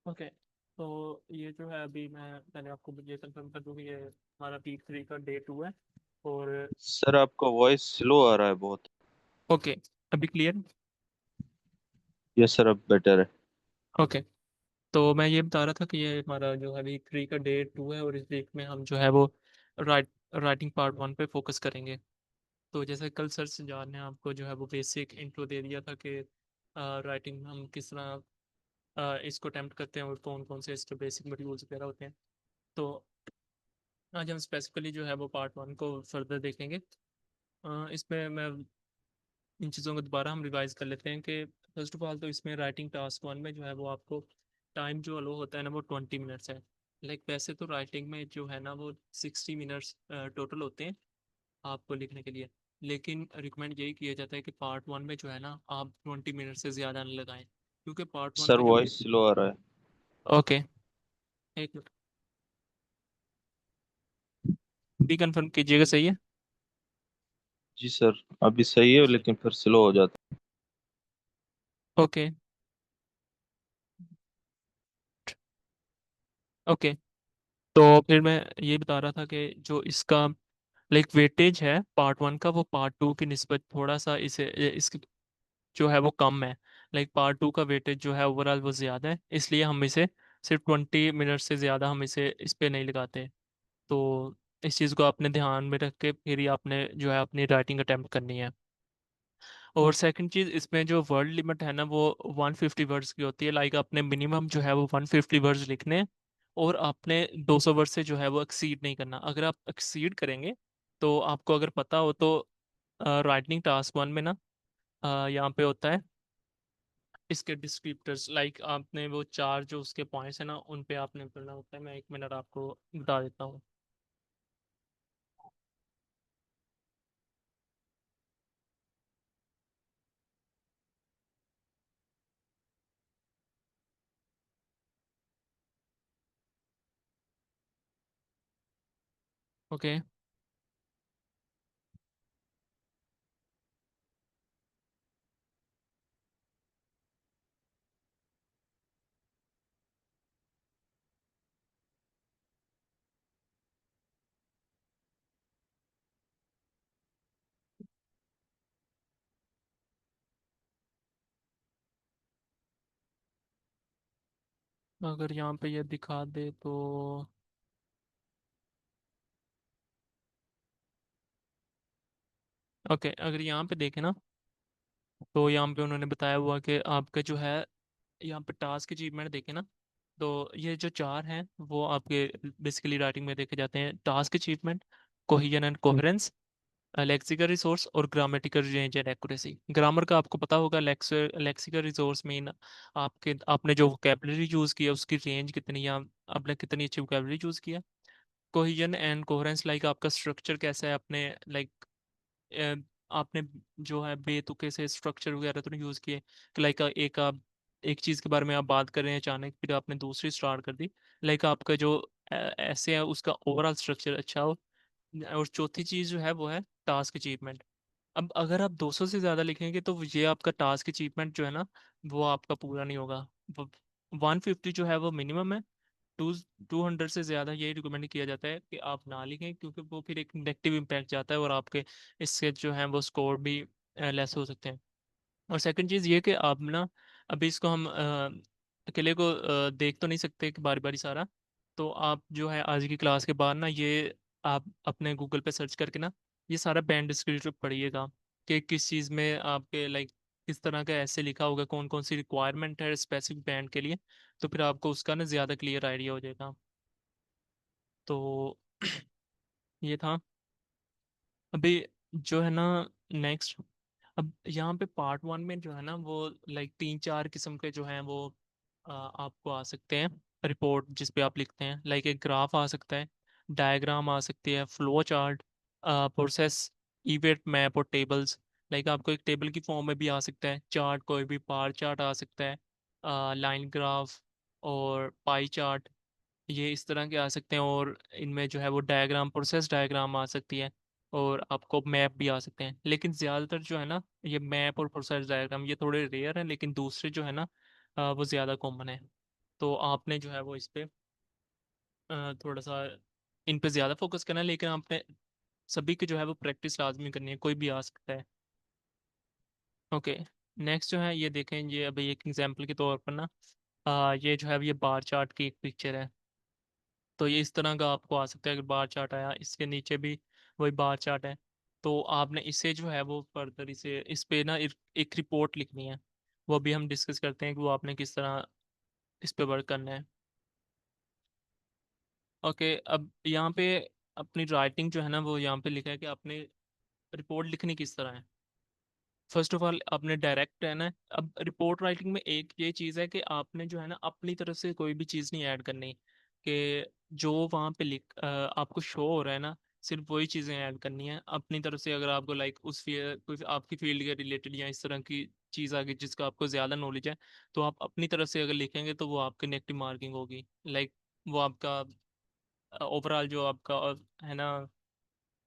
Okay. तो ये जो है अभी मैं पहले आपको ये कंफर्म कर दूँ कि ये हमारा वीक 3 का डे 2 है। और सर आपका वॉइस स्लो आ रहा है बहुत। ओके, अभी क्लियर। यस सर, अब बेटर है। ओके। तो मैं ये बता रहा था कि ये हमारा जो है वीक 3 का डे 2 है, और इस वीक में हम जो है वो राइटिंग पार्ट 1 पे फोकस करेंगे। तो जैसे कल सर सजाद ने आपको जो है वो बेसिक इंट्रो दे दिया था कि राइटिंग हम किस तरह इसको अटेम्प्ट करते हैं और कौन कौन से इसके बेसिक मॉड्यूल्स वगैरह होते हैं। तो आज हम स्पेसिफिकली जो है वो पार्ट 1 को फर्दर देखेंगे। इसमें मैं इन चीज़ों को दोबारा हम रिवाइज कर लेते हैं कि फर्स्ट ऑफ ऑल तो इसमें राइटिंग टास्क 1 में जो है वो आपको टाइम जो अलो होता है ना वो 20 मिनट्स है। लाइक वैसे तो राइटिंग में जो है ना वो 60 मिनट्स टोटल होते हैं आपको लिखने के लिए। लेकिन रिकमेंड यही किया जाता है कि पार्ट 1 में जो है ना आप 20 मिनट से ज़्यादा नहीं लगाएं, क्योंकि पार्ट 1 सर का जो वॉइस स्लो आ रहा है। ओके, एक मिनट भी कंफर्म कीजिएगा, सही है। जी सर, अभी सही है लेकिन फिर स्लो हो जाता ओके। ओके। तो फिर मैं ये बता रहा था कि जो इसका लाइक वेटेज है पार्ट 1 का वो पार्ट 2 की निस्बत थोड़ा सा इसकी जो है वो कम है। लाइक पार्ट 2 का वेटेज जो है ओवरऑल वो ज़्यादा है, इसलिए हम इसे सिर्फ 20 मिनट से ज़्यादा हम इसे इस पे नहीं लगाते। तो इस चीज़ को आपने ध्यान में रख के फिर ही आपने जो है अपनी राइटिंग अटेम्प्ट करनी है। और सेकंड चीज़, इसमें जो वर्ड लिमिट है ना वो 150 वर्ड्स की होती है। लाइक आपने मिनिमम जो है वो 150 वर्ड्स लिखने हैं, और आपने 200 वर्ड से जो है वो एक्सीड नहीं करना। अगर आप एक्सीड करेंगे तो आपको अगर पता हो तो राइटिंग टास्क 1 में ना यहाँ पे होता है इसके डिस्क्रिप्टर्स। लाइक आपने वो चार जो उसके पॉइंट्स है ना उन पे आपने करना होता है। मैं एक मिनट आपको बता देता हूँ। ओके। अगर यहाँ पे ये दिखा दे तो ओके, अगर यहाँ पे देखें ना तो यहाँ पे उन्होंने बताया हुआ कि आपका जो है यहाँ पे टास्क अचीवमेंट देखें ना, तो ये जो चार हैं वो आपके बेसिकली राइटिंग में देखे जाते हैं। Task achievement, cohesion and coherence, lexical resource और grammatical range and accuracy. Grammar का आपको पता होगा, लेक्सिकल रिसोर्स मीन आपके आपने जो वोकेबलरी यूज़ किया उसकी रेंज कितनी, या आपने कितनी अच्छी वोकेबलरी यूज़ किया। कोहेजन एंड कोहेरेंस लाइक आपका स्ट्रक्चर कैसा है, आपने लाइक आपने जो है बेतुके से स्ट्रक्चर वगैरह तो नहीं यूज़ किए कि लाइक एक आप एक चीज़ के बारे में आप बात कर रहे हैं अचानक फिर आपने दूसरी स्टार्ट कर दी। लाइक आपका जो ऐसे है उसका ओवरऑल स्ट्रक्चर अच्छा हो। और चौथी चीज़ जो है वो है टास्क अचीवमेंट। अब अगर आप 200 से ज़्यादा लिखेंगे तो ये आपका टास्क अचीवमेंट जो है ना वो आपका पूरा नहीं होगा। 150 जो है वो मिनिमम है। टू 200 से ज़्यादा यही रिकमेंड किया जाता है कि आप ना लिखें, क्योंकि वो फिर एक नेगेटिव इम्पैक्ट जाता है और आपके इससे जो है वो स्कोर भी लेस हो सकते हैं। और सेकंड चीज़ ये कि आप ना अभी इसको हम अकेले को देख तो नहीं सकते कि बारी बारी सारा। तो आप जो है आज की क्लास के बाद ना ये आप अपने गूगल पे सर्च करके ना ये सारा बैंड डिस्क्रिप्टर पढ़िएगा कि किस चीज़ में आपके लाइक किस तरह का ऐसे लिखा होगा, कौन कौन सी रिक्वायरमेंट है स्पेसिफिक बैंड के लिए। तो फिर आपको उसका ना ज़्यादा क्लियर आइडिया हो जाएगा। तो ये था। अभी जो है ना नेक्स्ट, अब यहाँ पे पार्ट 1 में जो है ना वो लाइक 3-4 किस्म के जो हैं वो आपको आ सकते हैं रिपोर्ट जिस पे आप लिखते हैं। लाइक एक ग्राफ आ सकता है, डायग्राम आ सकती है, flow chart, process, event map और टेबल्स। लाइक आपको एक टेबल की फॉर्म में भी आ सकता है, चार्ट कोई भी बार चार्ट आ सकता है, लाइन ग्राफ और पाई चार्ट, ये इस तरह के आ सकते हैं। और इनमें जो है वो डायग्राम, प्रोसेस डायग्राम आ सकती है, और आपको मैप भी आ सकते हैं। लेकिन ज़्यादातर जो है ना ये मैप और प्रोसेस डायग्राम ये थोड़े रेयर हैं, लेकिन दूसरे जो है ना वो ज़्यादा कॉमन है। तो आपने जो है वो इस पे थोड़ा सा इन पे ज़्यादा फोकस करना है, लेकिन आपने सभी की जो है वो प्रैक्टिस लाजमी करनी है, कोई भी आ सकता है। ओके। नेक्स्ट जो है ये देखें, ये अभी एक एग्जांपल के तौर पर ना, ये जो है ये बार चार्ट की एक पिक्चर है। तो ये इस तरह का आपको आ सकता है, अगर बार चार्ट आया, इसके नीचे भी वही बार चार्ट है। तो आपने इसे जो है वो फर्दर इसे इस पे ना एक रिपोर्ट लिखनी है। वो अभी हम डिस्कस करते हैं कि वो आपने किस तरह इस पे वर्क करना है। ओके, अब यहाँ पे अपनी राइटिंग जो है ना वो यहाँ पे लिखा है कि आपने रिपोर्ट लिखनी किस तरह है। फर्स्ट ऑफ ऑल आपने डायरेक्ट है ना, अब रिपोर्ट राइटिंग में एक ये चीज़ है कि आपने जो है ना अपनी तरफ से कोई भी चीज़ नहीं ऐड करनी, कि जो वहाँ पे आपको शो हो रहा है ना, सिर्फ वही चीज़ें ऐड करनी है अपनी तरफ से। अगर आपको लाइक उस कोई आपकी फील्ड के रिलेटेड या इस तरह की चीज़ आ गई जिसका आपको ज़्यादा नॉलेज है, तो आप अपनी तरफ से अगर लिखेंगे तो वो आपकी नेगेटिव मार्किंग होगी। लाइक वो आपका ओवरऑल जो आपका है ना,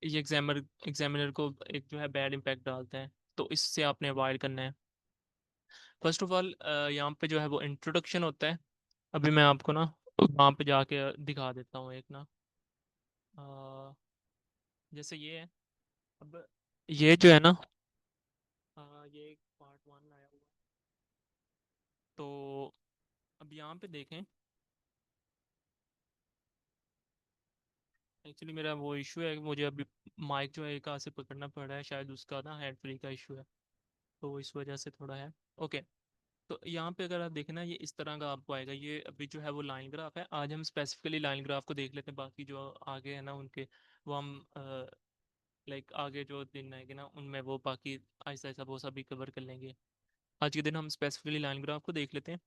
ये एग्जामिनर को एक जो है बैड इम्पैक्ट डालता है। तो इससे आपने अवॉइड करना है। फर्स्ट ऑफ ऑल यहाँ पे जो है वो इंट्रोडक्शन होता है। अभी मैं आपको ना वहाँ पे जाके दिखा देता हूँ एक ना, अ, जैसे ये है। अब ये जो है ना, ये एक पार्ट वन आया हुआ है। तो अब यहाँ पे देखें, एक्चुअली मेरा वो इशू है कि मुझे अभी माइक जो है एक हाथ से पकड़ना पड़ रहा है, शायद उसका ना हैंड फ्री का इशू है, तो इस वजह से थोड़ा है। ओके। तो यहाँ पे अगर आप देखें ना, ये इस तरह का आपको आएगा। ये अभी जो है वो लाइन ग्राफ है। आज हम स्पेसिफिकली लाइन ग्राफ को देख लेते हैं, बाकी जो आगे है ना उनके वो हम लाइक आगे जो दिन आएंगे ना उनमें वो बाकी ऐसा ऐसा वो सभी कवर कर लेंगे। आज के दिन हम स्पेसिफिकली लाइन ग्राफ को देख लेते हैं।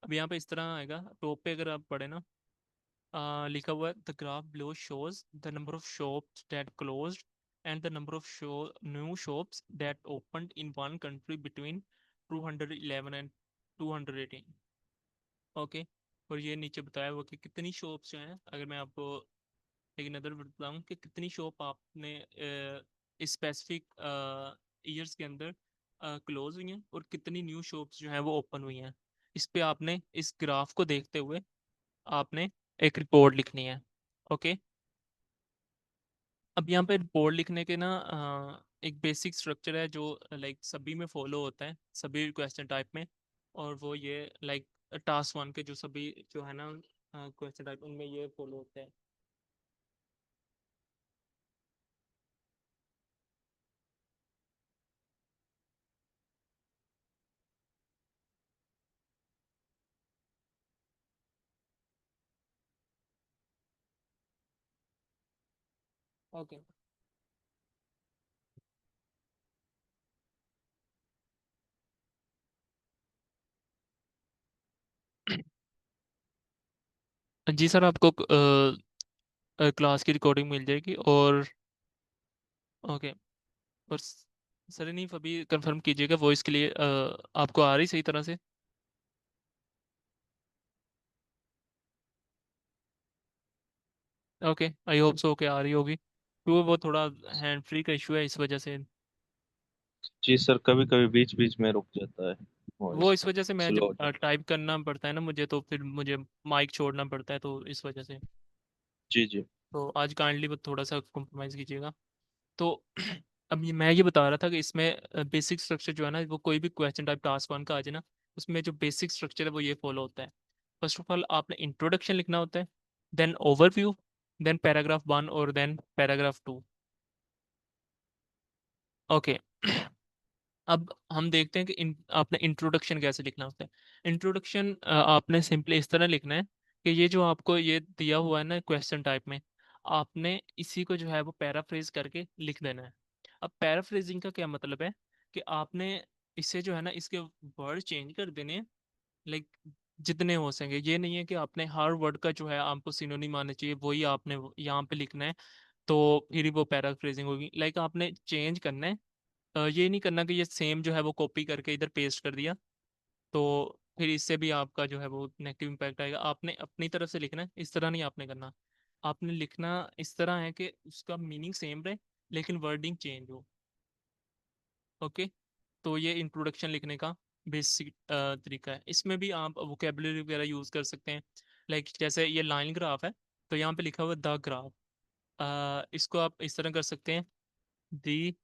अब यहाँ पे इस तरह आएगा, टॉप पे अगर आप पढ़े ना, लिखा हुआ है the graph below shows the number of shops that closed and the number of show new shops that opened in one country between 211 and 218। Okay. और ये नीचे बताया हुआ कि कितनी शॉप्स जो हैं, अगर मैं आपको एक नज़र बताऊं कि कितनी शॉप आपने स्पेसिफिक ईयर्स के अंदर क्लोज हुई हैं और कितनी न्यू शॉप्स जो हैं वो ओपन हुई हैं। इस पे आपने इस ग्राफ को देखते हुए आपने एक रिपोर्ट लिखनी है। ओके। अब यहाँ पे रिपोर्ट लिखने के ना एक बेसिक स्ट्रक्चर है जो लाइक सभी में फॉलो होता है, सभी क्वेश्चन टाइप में। और वो ये लाइक टास्क वन के जो सभी जो है ना क्वेश्चन टाइप, उनमें ये फॉलो होता है। ओके। जी सर, आपको क्लास की रिकॉर्डिंग मिल जाएगी। और ओके। और सर नहीं, अभी कंफर्म कीजिएगा वॉइस के लिए, आपको आ रही सही तरह से? ओके, आई होप सो के आ रही होगी, क्योंकि वो थोड़ा हैंड फ्री का इशू है इस वजह से। जी सर, कभी कभी बीच बीच में रुक जाता है वो वॉइस, इस वजह से मैं स्लो जब हो जाता टाइप करना पड़ता है ना मुझे, तो फिर मुझे माइक छोड़ना पड़ता है, तो इस वजह से। है। जी जी। तो आज काइंडली वो थोड़ा सा कॉम्प्रोमाइज़ कीजिएगा। तो अब मैं ये बता रहा था कि इसमें बेसिक स्ट्रक्चर जो है ना, वो कोई भी क्वेश्चन टाइप टास्क वन का आ जाए ना, उसमें जो बेसिक स्ट्रक्चर है वो ये फॉलो होता है। फर्स्ट ऑफ ऑल आपने इंट्रोडक्शन लिखना होता है, then overview, then paragraph one और देन पैराग्राफ टू। ओके। अब हम देखते हैं कि आपने इंट्रोडक्शन कैसे लिखना होता है। इंट्रोडक्शन आपने सिंपली इस तरह लिखना है कि ये जो आपको ये दिया हुआ है ना क्वेश्चन टाइप में, आपने इसी को जो है वो पैराफ्रेज करके लिख देना है। अब पैराफ्रेजिंग का क्या मतलब है कि आपने इसे जो है ना इसके वर्ड चेंज कर देने हैं, लाइक जितने हो सकेंगे। ये नहीं है कि आपने हर वर्ड का जो है आपको सिनोनिम आना चाहिए वही आपने यहाँ पे लिखना है, तो फिर ही वो पैराफ्रेजिंग होगी। लाइक आपने चेंज करना है, ये नहीं करना कि ये सेम जो है वो कॉपी करके इधर पेस्ट कर दिया, तो फिर इससे भी आपका जो है वो नेगेटिव इम्पैक्ट आएगा। आपने अपनी तरफ से लिखना है, इस तरह नहीं आपने करना। आपने लिखना इस तरह है कि उसका मीनिंग सेम रहे लेकिन वर्डिंग चेंज हो। ओके। तो ये इंट्रोडक्शन लिखने का बेसिक तरीका है। इसमें भी आप वोकेबलरी वगैरह यूज़ कर सकते हैं। लाइक जैसे ये लाइन ग्राफ है, तो यहाँ पे लिखा हुआ द ग्राफ, इसको आप इस तरह कर सकते हैं, दी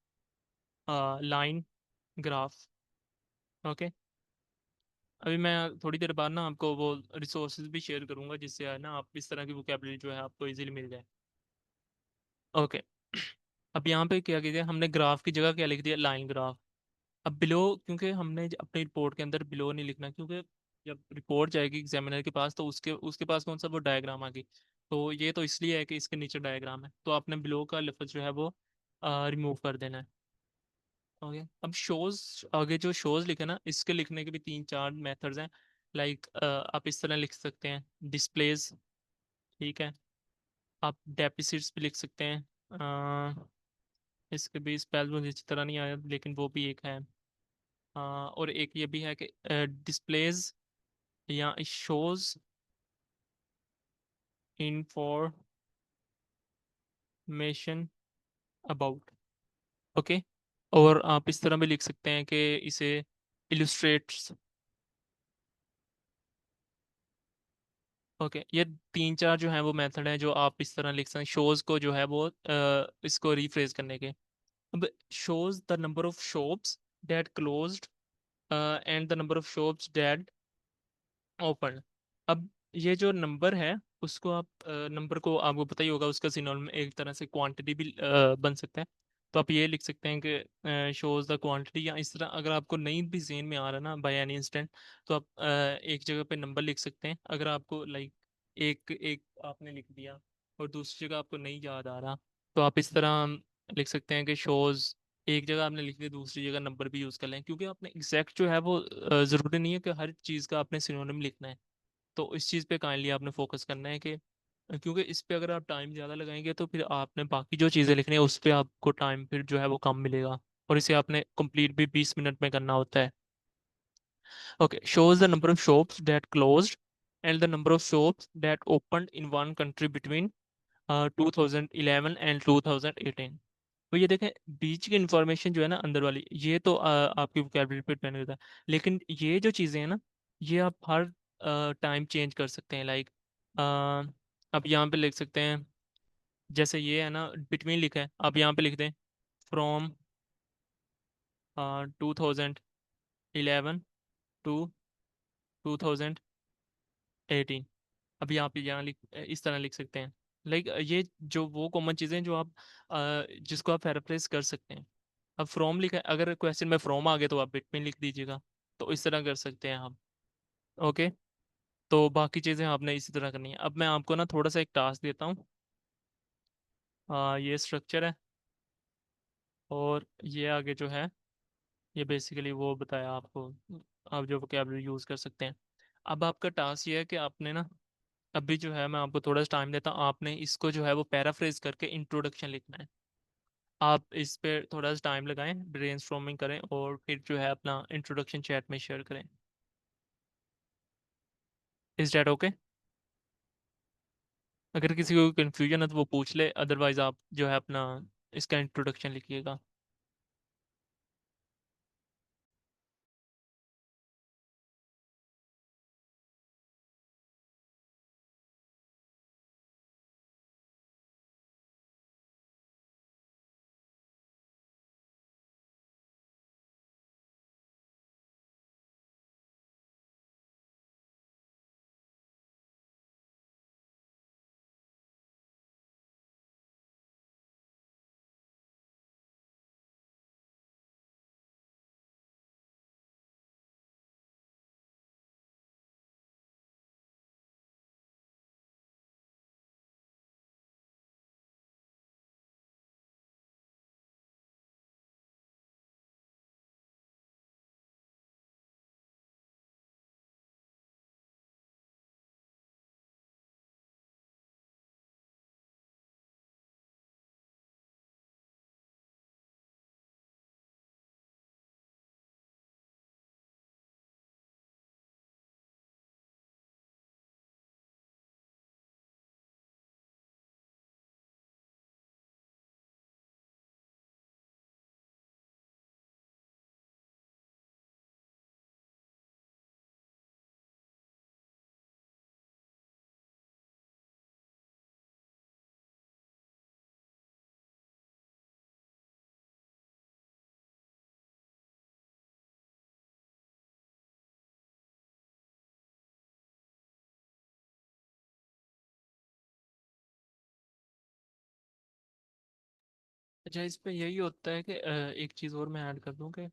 लाइन ग्राफ। ओके। अभी मैं थोड़ी देर बाद ना आपको वो रिसोर्सेज भी शेयर करूंगा, जिससे है ना आप इस तरह की वोकेबलरी जो है आपको इजीली मिल जाए। ओके। अब यहाँ पे क्या किया, हमने ग्राफ की जगह क्या लिख दिया, लाइन ग्राफ। अब बिलो, क्योंकि हमने अपनी रिपोर्ट के अंदर बिलो नहीं लिखना, क्योंकि जब रिपोर्ट जाएगी एग्जामिनर के पास तो उसके उसके पास कौन सा वो डायग्राम आ गई। तो ये तो इसलिए है कि इसके नीचे डायग्राम है, तो आपने बिलो का लफ्ज जो है वो रिमूव कर देना है। ओके। अब शोज, आगे जो शोज लिखे ना, इसके लिखने के भी तीन चार मेथड्स हैं। लाइक आप इस तरह लिख सकते हैं, डिस्प्लेज। ठीक है। आप डेपिसिट्स भी लिख सकते हैं। इसके भी स्पेल मुझे अच्छी तरह नहीं आया, लेकिन वो भी एक है। और एक ये भी है कि डिस्प्लेज या शोज इंफॉर्मेशन अबाउट। ओके। और आप इस तरह भी लिख सकते हैं कि इसे इलुस्ट्रेट्स। ओके। ये तीन चार जो हैं वो मेथड हैं जो आप इस तरह लिख सकते हैं शोज को जो है वो इसको रीफ्रेज करने के। अब shows the number of shops that closed and the number of shops that open. अब ये जो नंबर है, उसको आप नंबर को आपको पता ही होगा, उसका सिनोनिम एक तरह से क्वांटिटी भी बन सकता है। तो आप ये लिख सकते हैं कि शोज द क्वांटिटी, या इस तरह अगर आपको नहीं भी जेन में आ रहा ना बाय एनी इंस्टेंट, तो आप एक जगह पे नंबर लिख सकते हैं। अगर आपको लाइक एक एक आपने लिख दिया और दूसरी जगह आपको नहीं याद आ रहा, तो आप इस तरह लिख सकते हैं कि शोज, एक जगह आपने लिख दिया दूसरी जगह नंबर भी यूज़ कर लें, क्योंकि आपने एग्जैक्ट जो है वो ज़रूरी नहीं है कि हर चीज़ का आपने सिनोनिम लिखना है। तो इस चीज़ पे काइंडली आपने फोकस करना है कि क्योंकि इस पे अगर आप टाइम ज़्यादा लगाएंगे तो फिर आपने बाकी जो चीज़ें लिखनी है उस पे आपको टाइम फिर जो है वो कम मिलेगा, और इसे आपने कंप्लीट भी 20 मिनट में करना होता है। Okay. Shows the number of shops that closed and the number of shops that opened in one country between 2011 and 2018। तो ये देखें, बीच की इंफॉर्मेशन जो है ना अंदर वाली, ये तो आपकी वोकेबलरी पे डिपेंड करता है। लेकिन ये जो चीज़ें हैं ना, ये आप हर टाइम चेंज कर सकते हैं। लाइक अब यहाँ पे लिख सकते हैं, जैसे ये है ना बिटवीन लिखा है, आप यहाँ पे लिख दें फ्रॉम 2011 टू 2018। अभी आप यहाँ इस तरह लिख सकते हैं। लाइक ये जो वो कॉमन चीज़ें हैं जो आप जिसको आप पैराफ्रेज कर सकते हैं। अब फ्रॉम लिखा है, अगर क्वेश्चन में फ्रॉम आ गया तो आप बिट में लिख दीजिएगा। तो इस तरह कर सकते हैं हम। ओके। तो बाकी चीज़ें आपने इसी तरह करनी है। अब मैं आपको ना थोड़ा सा एक टास्क देता हूँ। ये स्ट्रक्चर है, और ये आगे जो है, ये बेसिकली वो बताया आपको, आप जो वोकेबलरी यूज़ कर सकते हैं। अब आपका टास्क ये है कि आपने ना, अभी जो है मैं आपको थोड़ा सा टाइम देता हूँ, आपने इसको जो है वो पैराफ्रेज करके इंट्रोडक्शन लिखना है। आप इस पे थोड़ा सा टाइम लगाएं, ब्रेनस्टॉर्मिंग करें, और फिर जो है अपना इंट्रोडक्शन चैट में शेयर करें। Is that okay? अगर किसी को कंफ्यूजन है तो वो पूछ ले, अदरवाइज आप जो है अपना इसका इंट्रोडक्शन लिखिएगा। अच्छा, इस पे यही होता है कि एक चीज़ और मैं ऐड कर दूं कि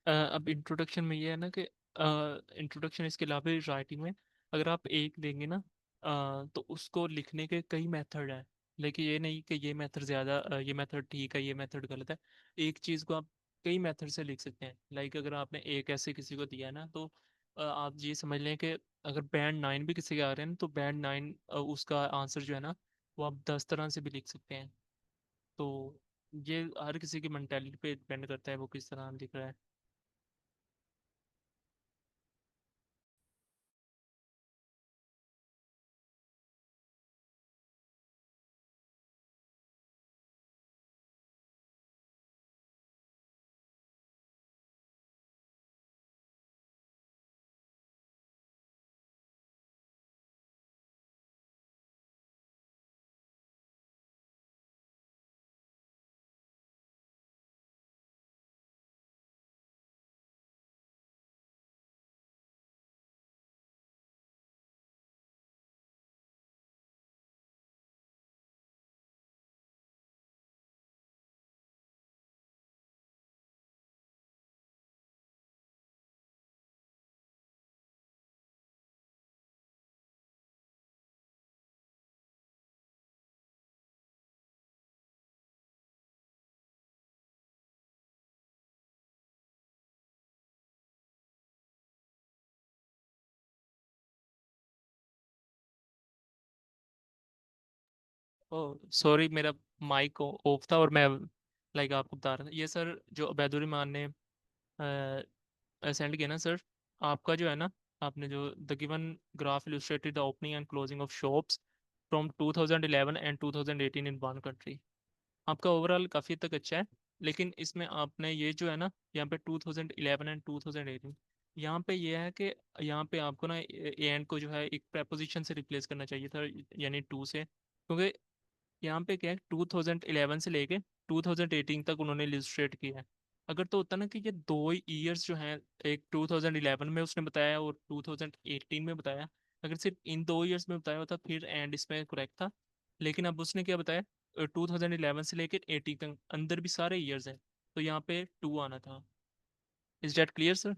अब इंट्रोडक्शन में ये है ना कि इंट्रोडक्शन इसके अलावा राइटिंग में अगर आप एक देंगे ना, तो उसको लिखने के कई मेथड हैं। लेकिन ये नहीं कि ये मेथड ज़्यादा ये मेथड ठीक है, ये मेथड गलत है। एक चीज़ को आप कई मेथड से लिख सकते हैं। लाइक अगर आपने एक ऐसे किसी को दिया है ना, तो आप ये समझ लें कि अगर बैंड 9 भी किसी के आ रहे हैं ना, तो बैंड 9 उसका आंसर जो है ना, वो आप 10 तरह से भी लिख सकते हैं। तो ये हर किसी की मेंटेलिटी पे डिपेंड करता है, वो किस तरह दिख रहा है। ओ सॉरी, मेरा माइक ऑफ था और मैं लाइक आपको बता रहा था। ये सर जो अबैदुर्रहमान ने सेंड किया ना सर, आपका जो है ना, आपने जो the given graph illustrated the opening and closing of shops from 2011 and 2018 in one country. आपका ओवरऑल काफ़ी हद तक अच्छा है। लेकिन इसमें आपने ये जो है ना, यहाँ पे 2011 एंड 2018, यहाँ पे ये है कि यहाँ पे आपको ना ए एंड को जो है एक preposition से रिप्लेस करना चाहिए था, यानी टू से। क्योंकि यहाँ पे क्या है, 2011 से लेके 2018 तक उन्होंने इलिस्ट्रेट किया है। अगर तो होता ना कि ये दो ईयर्स जो हैं, एक 2011 में उसने बताया और 2018 में बताया, अगर सिर्फ इन 2 ईयर्स में बताया होता फिर एंड इसमें करेक्ट था। लेकिन अब उसने क्या बताया, 2011 से लेकर 18 तक अंदर भी सारे ईयर्स हैं, तो यहाँ पे टू आना था। Is that clear sir?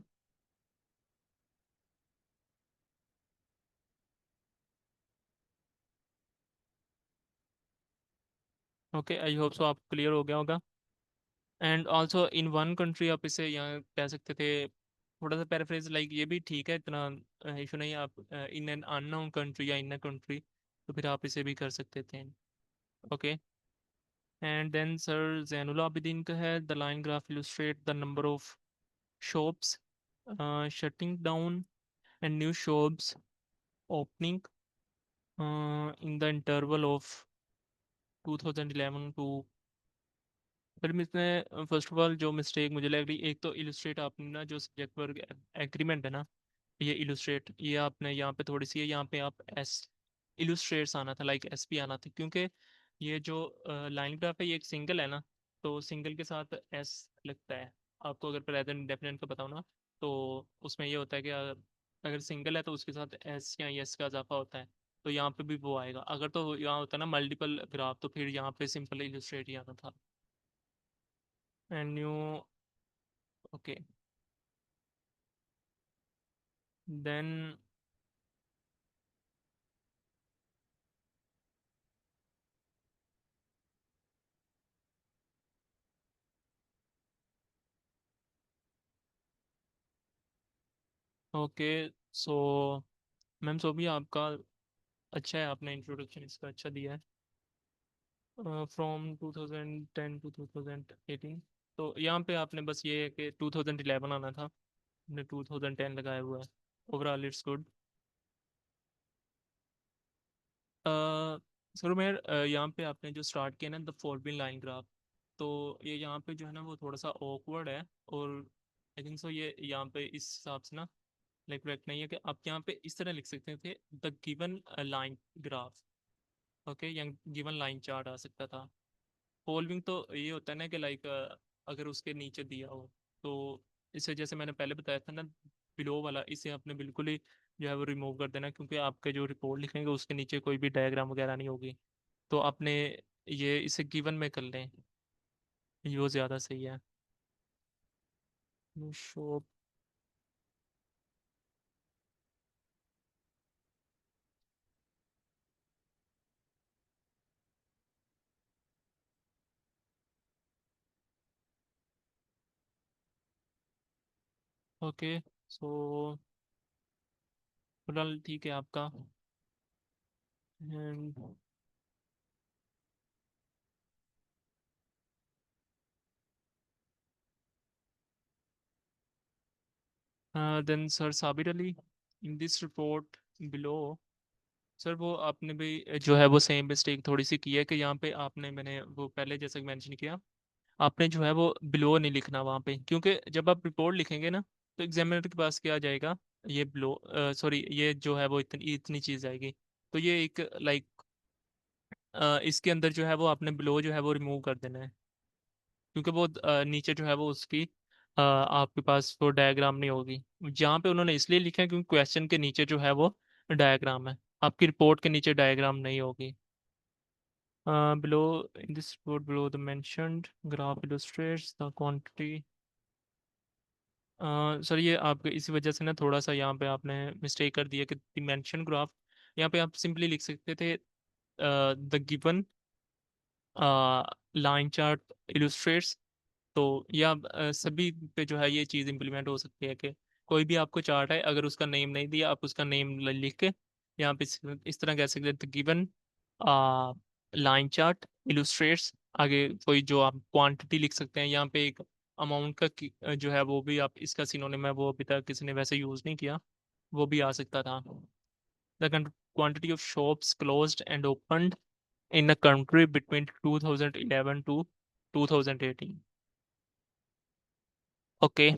Okay, I hope so आप क्लियर हो गया होगा। And also in one country आप इसे यहाँ कह सकते थे, थोड़ा सा पैराफ्रेज लाइक, ये भी ठीक है, इतना इशू नहीं है। आप इन एन अननोन कंट्री या इन अ कंट्री, तो फिर आप इसे भी कर सकते थे। Okay. And then sir Zainul Abidin का है, the line graph illustrate the number of shops shutting down and new shops opening in the interval of 2011 to. फिर इसमें फर्स्ट ऑफ ऑल जो मिस्टेक मुझे लग रही, एक तो इलुस्ट्रेट आपने ना जो सब्जेक्ट वर्क एग्रीमेंट है ना, ये इलुस्ट्रेट ये आपने यहाँ पे थोड़ी सी है, यहाँ पे आप एस इलुस्ट्रेट्स आना था, लाइक एस पी आना था। क्योंकि ये जो लाइन ग्राफ है ये एक सिंगल है ना, तो सिंगल के साथ एस लगता है। आपको अगर प्रेजेंट इंडेफिनिट का बताओ ना, तो उसमें ये होता है कि अगर सिंगल है तो उसके साथ एस या एस का इजाफा होता है। तो यहाँ पे भी वो आएगा। अगर तो यहाँ होता है ना मल्टीपल ग्राफ, तो फिर यहाँ पे सिंपल इलुस्ट्रेट ही आना था। And new. Okay. Then okay, so ma'am so भी आपका अच्छा है, आपने इंट्रोडक्शन इसका अच्छा दिया है। फ्रॉम 2010 टू 2018, तो यहाँ पे आपने बस ये है कि 2011 आना था, आपने 2010 लगाया हुआ है। Overall it's good. सर मैं यहाँ पे आपने जो स्टार्ट किया ना, द फॉरबिन लाइन ग्राफ, तो ये यहाँ पे जो है ना वो थोड़ा सा ऑकवर्ड है। और आई थिंक सो ये यहाँ पे इस हिसाब से ना लाइक करेक्ट नहीं है कि आप यहाँ पे इस तरह लिख सकते थे, the given line graph. Okay, या गिवन लाइन चार्ट आ सकता था। फॉलोइंग तो ये होता है ना कि लाइक अगर उसके नीचे दिया हो, तो इसे जैसे मैंने पहले बताया था ना, बिलो वाला इसे आपने बिल्कुल ही जो है वो रिमूव कर देना, क्योंकि आपके जो रिपोर्ट लिखेंगे उसके नीचे कोई भी डायग्राम वगैरह नहीं होगी। तो आपने ये इसे गिवन में कर लें। ये वो ज़्यादा सही है। शॉप। ओके। सो फिलहाल ठीक है आपका। Then sir Sabir Ali, in this report below. Sir वो आपने भी जो है वो सेम मिस्टेक थोड़ी सी की है कि यहाँ पे आपने, मैंने वो पहले जैसे मेंशन किया, आपने जो है वो बिलो नहीं लिखना वहाँ पे, क्योंकि जब आप रिपोर्ट लिखेंगे ना तो एग्जामिनर के पास क्या आ जाएगा, ये बिलो, सॉरी, ये जो है वो इतनी इतनी चीज़ आएगी। तो ये एक लाइक इसके अंदर जो है वो आपने बिलो जो है वो रिमूव कर देना है, क्योंकि वो नीचे जो है वो उसकी आपके पास वो डायग्राम नहीं होगी। जहाँ पे उन्होंने इसलिए लिखा है क्योंकि क्वेश्चन के नीचे जो है वो डायग्राम है, आपकी रिपोर्ट के नीचे डायग्राम नहीं होगी। Below in this report, below the mentioned graph illustrates the quantity. Sir ये आपके इसी वजह से ना थोड़ा सा यहाँ पे आपने मिस्टेक कर दिया कि dimension ग्राफ, यहाँ पे आप सिंपली लिख सकते थे द गिवन लाइन चार्ट इलुस्ट्रेट्स। तो या सभी पे जो है ये चीज़ इम्प्लीमेंट हो सकती है कि कोई भी आपको चार्ट है, अगर उसका नेम नहीं दिया, आप उसका नेम लिख के यहाँ पे इस तरह कह सकते हैं, गिवन लाइन चार्ट इलुस्ट्रेट्स। आगे कोई जो आप क्वांटिटी लिख सकते हैं, यहाँ पे एक अमाउंट का जो है वो भी आप, इसका सिनोनिम है, वो अभी तक किसी ने वैसे यूज़ नहीं किया, वो भी आ सकता था। The quantity of shops closed and opened in the country between 2011 to 2018। Okay.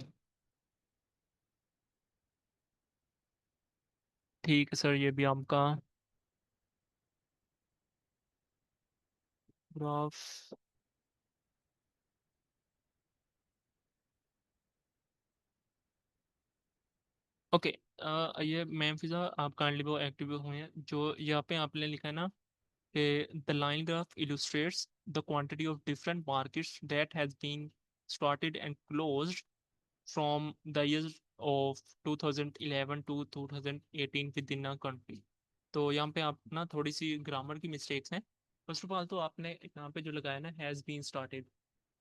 ठीक है सर, ये भी आपका ग्राफ। ओके। ये मैम फिजा आप काइंडली वो एक्टिव हुए हैं जो यहाँ पे आपने लिखा है ना कि the line graph illustrates the quantity of different markets that has been started and closed from the years of 2011 to 2018 within a country। तो यहाँ पे आप ना थोड़ी सी ग्रामर की मिस्टेक्स हैं। फर्स्ट ऑफ ऑल तो आपने यहाँ पे जो लगाया ना हैज़ बीन स्टार्टेड,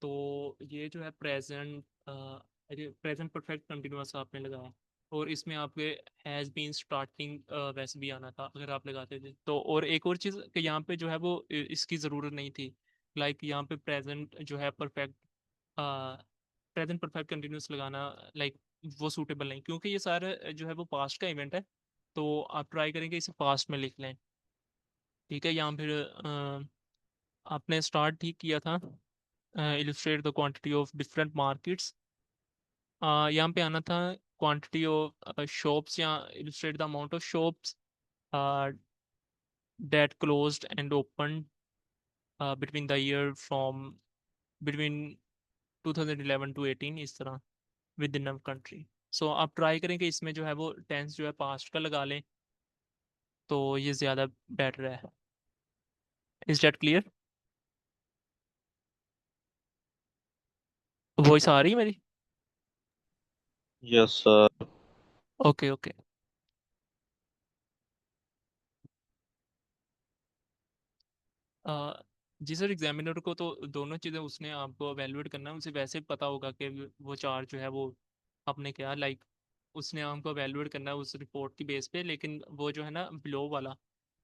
तो ये जो है प्रेजेंट, प्रेजेंट परफेक्ट कंटिन्यूअस आपने लगाया, और इसमें आपके हैज़ बीन स्टार्टिंग वैसे भी आना था अगर आप लगाते थे तो। और एक और चीज़ कि यहाँ पे जो है वो इसकी ज़रूरत नहीं थी, लाइक यहाँ पे प्रेजेंट जो है परफेक्ट, प्रेजेंट परफेक्ट कंटिन्यूअस लगाना, लाइक वो सूटेबल नहीं, क्योंकि ये सारा जो है वो पास्ट का इवेंट है। तो आप ट्राई करेंगे इसे पास्ट में लिख लें। ठीक है, यहाँ फिर आपने स्टार्ट ठीक किया था, illustrate the quantity of different markets। यहाँ पे आना था quantity of shops, या illustrate the amount of shops uh, that closed and opened between the year from between 2011 to 18, इस तरह विद इन कंट्री। सो आप ट्राई करें कि इसमें जो है वो टेंस जो है पास्ट का लगा लें, तो ये ज़्यादा बेटर है। Is that clear? वॉइस आ रही है मेरी? Yes sir. Okay okay. जी सर, एग्जामिनर को तो दोनों चीज़ें उसने आपको एवेलुएट करना है, उसे वैसे पता होगा कि वो चार्ज जो है वो आपने क्या, लाइक उसने आपको एवेलुएट करना है उस रिपोर्ट की बेस पे। लेकिन वो जो है ना बिलो वाला,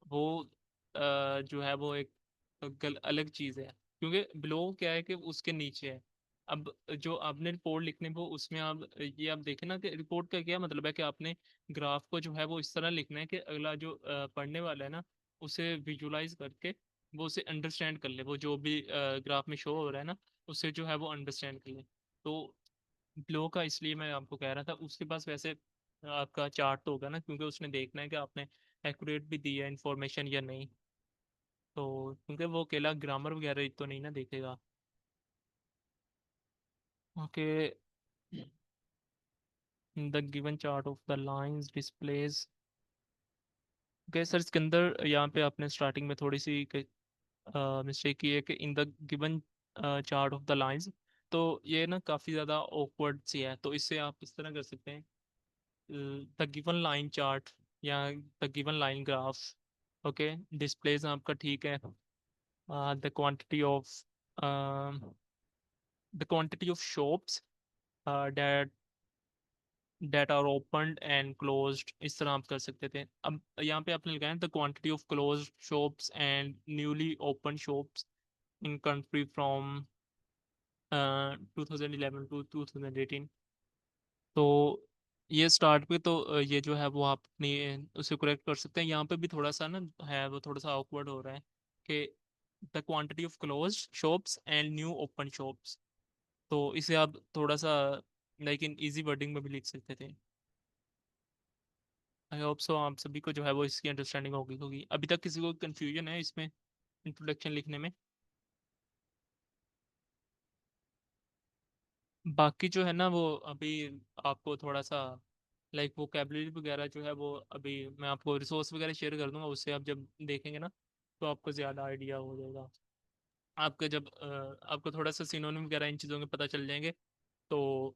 वो जो है वो एक अलग चीज़ है, क्योंकि बिलो क्या है कि उसके नीचे है। अब जो आपने रिपोर्ट लिखने को उसमें आप ये आप देखें ना कि रिपोर्ट का क्या मतलब है कि आपने ग्राफ को जो है वो इस तरह लिखना है कि अगला जो पढ़ने वाला है ना उसे विजुलाइज करके वो उसे अंडरस्टैंड कर ले, वो जो भी ग्राफ में शो हो रहा है ना उसे जो है वो अंडरस्टैंड कर ले। तो ग्लो का इसलिए मैं आपको कह रहा था, उसके पास वैसे आपका चार्ट तो होगा ना, क्योंकि उसने देखना है कि आपने एक्यूरेट भी दी है इंफॉर्मेशन या नहीं। तो क्योंकि वो अकेला ग्रामर वगैरह तो नहीं ना देखेगा। Okay. The given chart of the lines displays. Okay sir, इसके अंदर यहाँ पे आपने स्टार्टिंग में थोड़ी सी मिस्टेक की है कि in the given chart of the lines. तो ये ना काफ़ी ज़्यादा awkward सी है, तो इससे आप इस तरह कर सकते हैं, द गिवन लाइन चार्ट या the given line graph. Okay, displace आपका ठीक है, the quantity of the quantity of shops that that are opened and closed, इस तरह आप कर सकते थे। अब यहाँ पे आपने लिखा है the quantity of closed shops and newly open shops in country from 2011 to 2018। तो ये स्टार्ट पे तो ये जो है वो आप अपनी उसे करेक्ट कर सकते हैं। यहाँ पे भी थोड़ा सा ना है वो थोड़ा सा awkward हो रहा है कि the quantity of closed shops and new open shops. तो इसे आप थोड़ा सा लाइक इन इजी वर्डिंग में भी लिख सकते थे। आई होप सो आप सभी को जो है वो इसकी अंडरस्टैंडिंग होगी होगी। अभी तक किसी को कंफ्यूजन है इसमें इंट्रोडक्शन लिखने में? बाकी जो है ना वो अभी आपको थोड़ा सा लाइक वोकेबलरी वगैरह जो है वो अभी मैं आपको रिसोर्स वगैरह शेयर कर दूंगा, उससे आप जब देखेंगे ना तो आपको ज़्यादा आइडिया हो जाएगा। आपका जब आपको थोड़ा सा सिनोनिम वगैरह इन चीज़ों के पता चल जाएंगे तो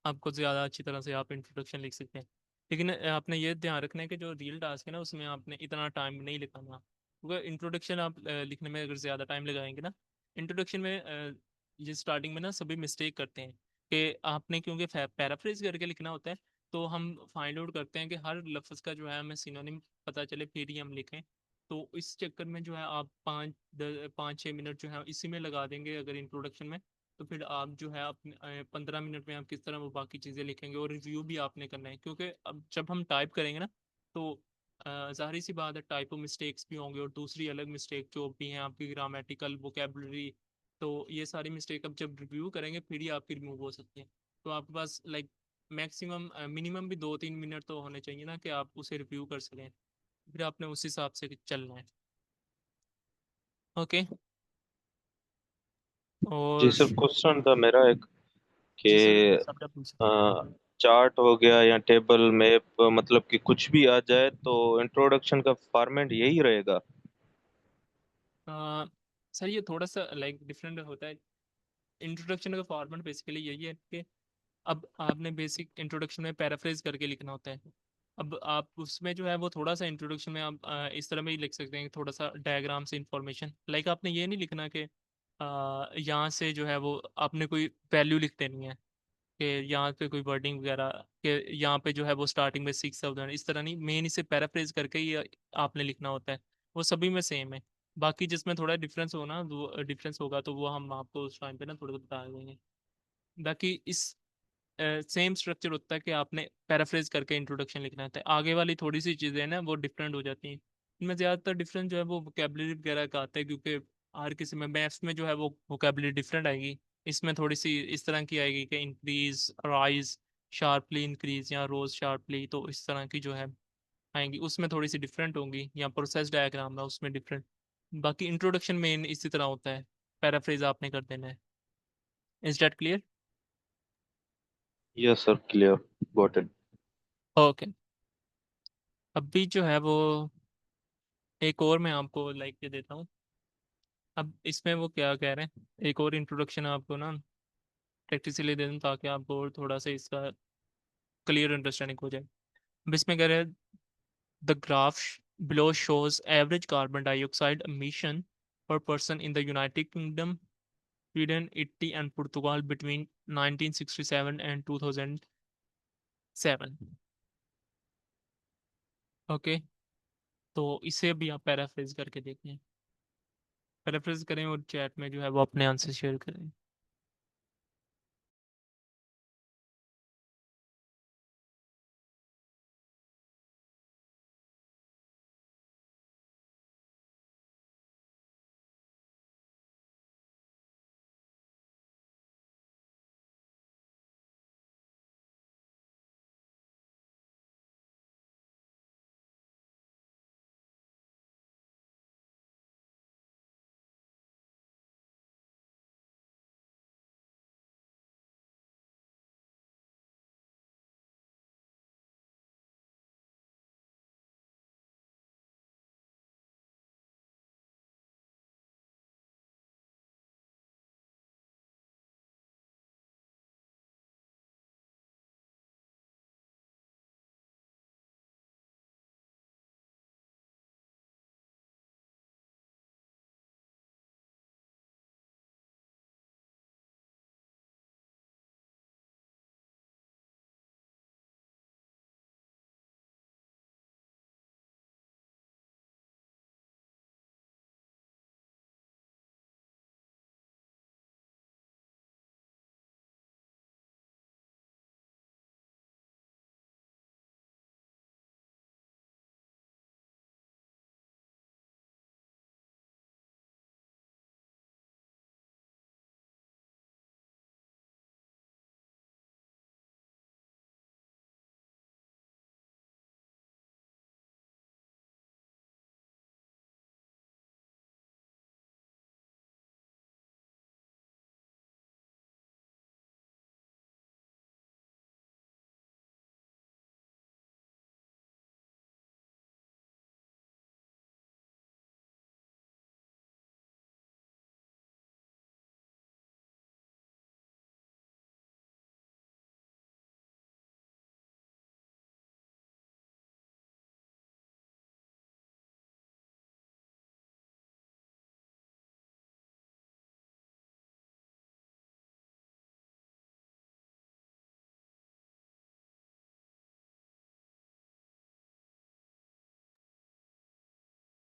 आपको ज़्यादा अच्छी तरह से आप इंट्रोडक्शन लिख सकते हैं। लेकिन आपने ये ध्यान रखना है कि जो रियल टास्क है ना उसमें आपने इतना टाइम नहीं लगाना, क्योंकि इंट्रोडक्शन आप लिखने में अगर ज़्यादा टाइम लगाएंगे ना, इंट्रोडक्शन में ये स्टार्टिंग में ना सभी मिस्टेक करते हैं कि आपने क्योंकि पैराफ्रेज करके लिखना होता है, तो हम फाइंड आउट करते हैं कि हर लफ्ज़ का जो है हमें सिनोनिम पता चले फिर ही हम लिखें। तो इस चक्कर में जो है आप 5-6 मिनट जो है इसी में लगा देंगे अगर इंट्रोडक्शन में, तो फिर आप जो है अपने 15 मिनट में आप किस तरह वो बाकी चीज़ें लिखेंगे, और रिव्यू भी आपने करना है क्योंकि अब जब हम टाइप करेंगे ना तो जाहिर सी बात है टाइपो मिस्टेक्स भी होंगे और दूसरी अलग मिस्टेक जो भी हैं आपकी ग्रामेटिकल वोकेबलरी। तो ये सारी मिस्टेक अब जब रिव्यू करेंगे फिर ही आपकी रिमूव हो सकती है। तो आपके पास लाइक मैक्सिमम मिनिमम भी 2-3 मिनट तो होने चाहिए ना कि आप उसे रिव्यू कर सकें, फिर आपने उस हिसाब से चलना है। ओके। जी और सर, क्वेश्चन था मेरा एक कि जी सर, सब पूछ सकते हैं। चार्ट हो गया या टेबल मैप, मतलब कि कुछ भी आ जाए तो इंट्रोडक्शन का फॉर्मेट यही रहेगा? अ, सर ये थोड़ा सा लाइक डिफरेंट होता है। इंट्रोडक्शन का फॉर्मेट बेसिकली यही है कि अब आपने बेसिक इंट्रोडक्शन में पैराफ्रेज करके लिखना होता है। अब आप उसमें जो है वो थोड़ा सा इंट्रोडक्शन में आप इस तरह में ही लिख सकते हैं कि थोड़ा सा डायग्राम से इंफॉर्मेशन, लाइक आपने ये नहीं लिखना कि यहाँ से जो है वो आपने कोई वैल्यू लिख देनी है कि यहाँ पे कोई वर्डिंग वगैरह कि यहाँ पे जो है वो स्टार्टिंग में 6,000, इस तरह नहीं, मेन इसे पैराफ्रेज करके ही आपने लिखना होता है। वो सभी में सेम है। बाकी जिसमें थोड़ा डिफरेंस हो ना वो डिफरेंस होगा तो वो हम आपको उस टाइम पे ना थोड़ा सा बता देंगे। बाकी इस सेम स्ट्रक्चर होता है कि आपने पैराफ्रेज करके इंट्रोडक्शन लिखना होता है। आगे वाली थोड़ी सी चीज़ें ना वो डिफरेंट हो जाती हैं। इनमें ज़्यादातर डिफरेंस जो है वो वोकेबलरी वगैरह का आता है, क्योंकि हर किसी में मैथ्स में जो है वो वोकेबलरी डिफरेंट आएगी। इसमें थोड़ी सी इस तरह की आएगी कि इंक्रीज, राइज शार्पली, इंक्रीज या रोज शार्पली, तो इस तरह की जो है आएंगी उसमें थोड़ी सी डिफरेंट होंगी, या प्रोसेस डायग्राम है उसमें डिफरेंट। बाकी इंट्रोडक्शन मेन इसी तरह होता है, पैराफ्रेज आपने कर देना है। Is that clear? Yes sir, clear, got it. Okay. अभी जो है वो एक और मैं आपको लाइक के देता हूँ। अब इसमें वो क्या कह रहे हैं, एक और इंट्रोडक्शन आपको ना प्रैक्टिस के लिए दे दूँ ताकि आपको और थोड़ा सा इसका क्लियर अंडरस्टैंडिंग हो जाए। अब इसमें कह रहे हैं the graph below shows average carbon dioxide emission per person in the United Kingdom, Sweden, Italy and Portugal between 1967 and 2007। Okay, तो इसे भी आप पैराफ्रेज करके देखें, पैराफ्रेज करें और चैट में जो है वो अपने आंसर शेयर करें।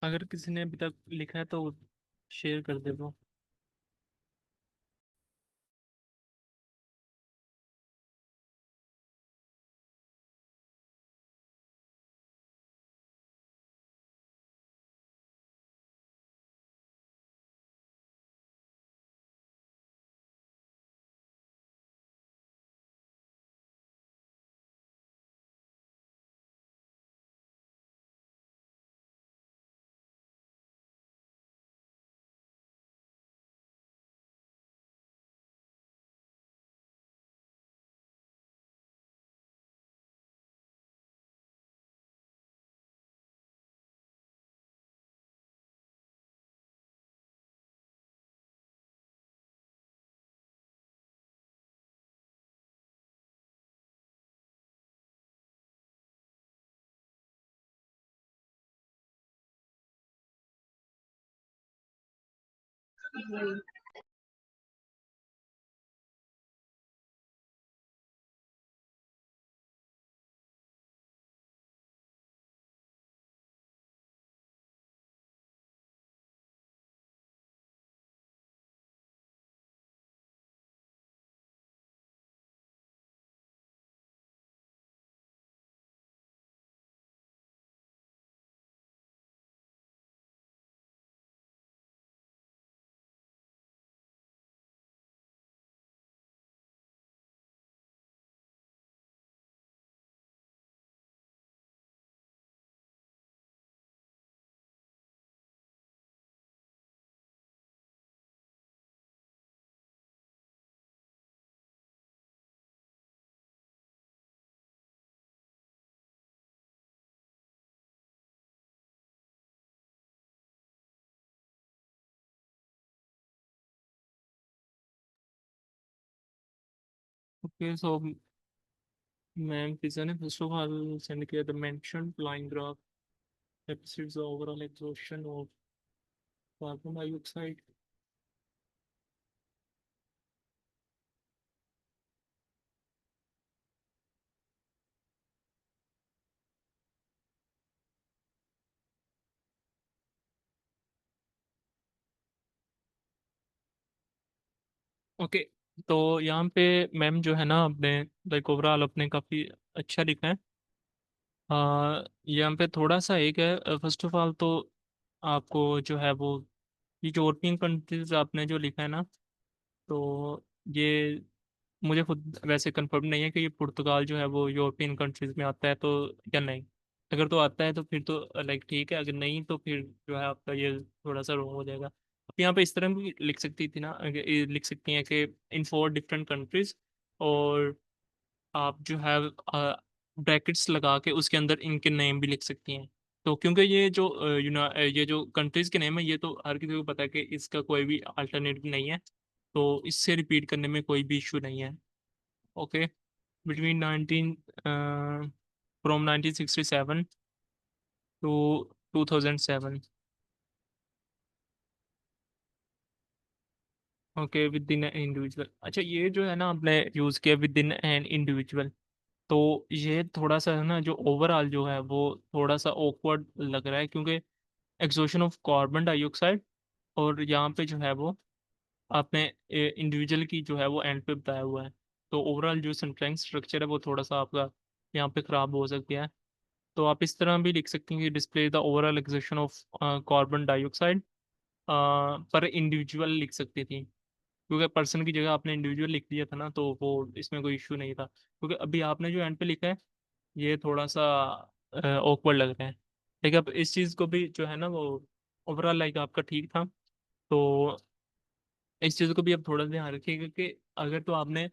अगर किसी ने अभी तक लिखा है तो शेयर कर दे वो। ओके सो मैम पिज्जा ने फर्स्ट ऑफ ऑल सेंड किया the mention flying graph deficits the overall exhaustion of carbon dioxide. Okay, तो यहाँ पे मैम जो है ना अपने लाइक ओवरऑल अपने काफ़ी अच्छा लिखा है। यहाँ पे थोड़ा सा एक है, फर्स्ट ऑफ ऑल तो आपको जो है वो ये जो यूरोपियन कंट्रीज आपने जो लिखा है ना, तो ये मुझे खुद वैसे कंफर्म नहीं है कि ये पुर्तगाल जो है वो यूरोपियन कंट्रीज में आता है तो या नहीं। अगर तो आता है तो फिर तो लाइक ठीक है, अगर नहीं तो फिर जो है आपका ये थोड़ा सा रॉन्ग हो जाएगा। आप यहाँ पे इस तरह भी लिख सकती थी ना, ये लिख सकती हैं कि इन 4 डिफरेंट कंट्रीज, और आप जो है ब्रैकेट्स लगा के उसके अंदर इनके नेम भी लिख सकती हैं। तो क्योंकि ये जो ये जो कंट्रीज के नेम है ये तो हर किसी को पता है कि इसका कोई भी अल्टरनेटिव नहीं है, तो इससे रिपीट करने में कोई भी इशू नहीं है। Okay, between 19 from 1967 to 2007। Okay, within individual. अच्छा, ये जो है ना आपने यूज़ किया विद इन एन इंडिविजुअल, तो ये थोड़ा सा है ना जो ओवरऑल जो है वो थोड़ा सा ऑकवर्ड लग रहा है, क्योंकि एक्सोशन ऑफ कार्बन डाइऑक्साइड और यहाँ पे जो है वो आपने इंडिविजुअल की जो है वो एंड पे बताया हुआ है। तो ओवरऑल जो सेंटेंस स्ट्रक्चर है वो थोड़ा सा आपका यहाँ पे खराब हो सकता है। तो आप इस तरह भी लिख सकते हैं कि display the overall exhaustion of carbon dioxide पर इंडिविजुअल लिख सकती थी, क्योंकि पर्सन की जगह आपने इंडिविजुअल लिख दिया था ना, तो वो इसमें कोई इश्यू नहीं था। क्योंकि अभी आपने जो एंड पे लिखा है ये थोड़ा सा ऑकवर्ड लग रहा है। लेकिन अब इस चीज़ को भी जो है ना वो ओवरऑल लाइक आपका ठीक था। तो इस चीज़ को भी आप थोड़ा ध्यान रखिएगा कि अगर तो आपने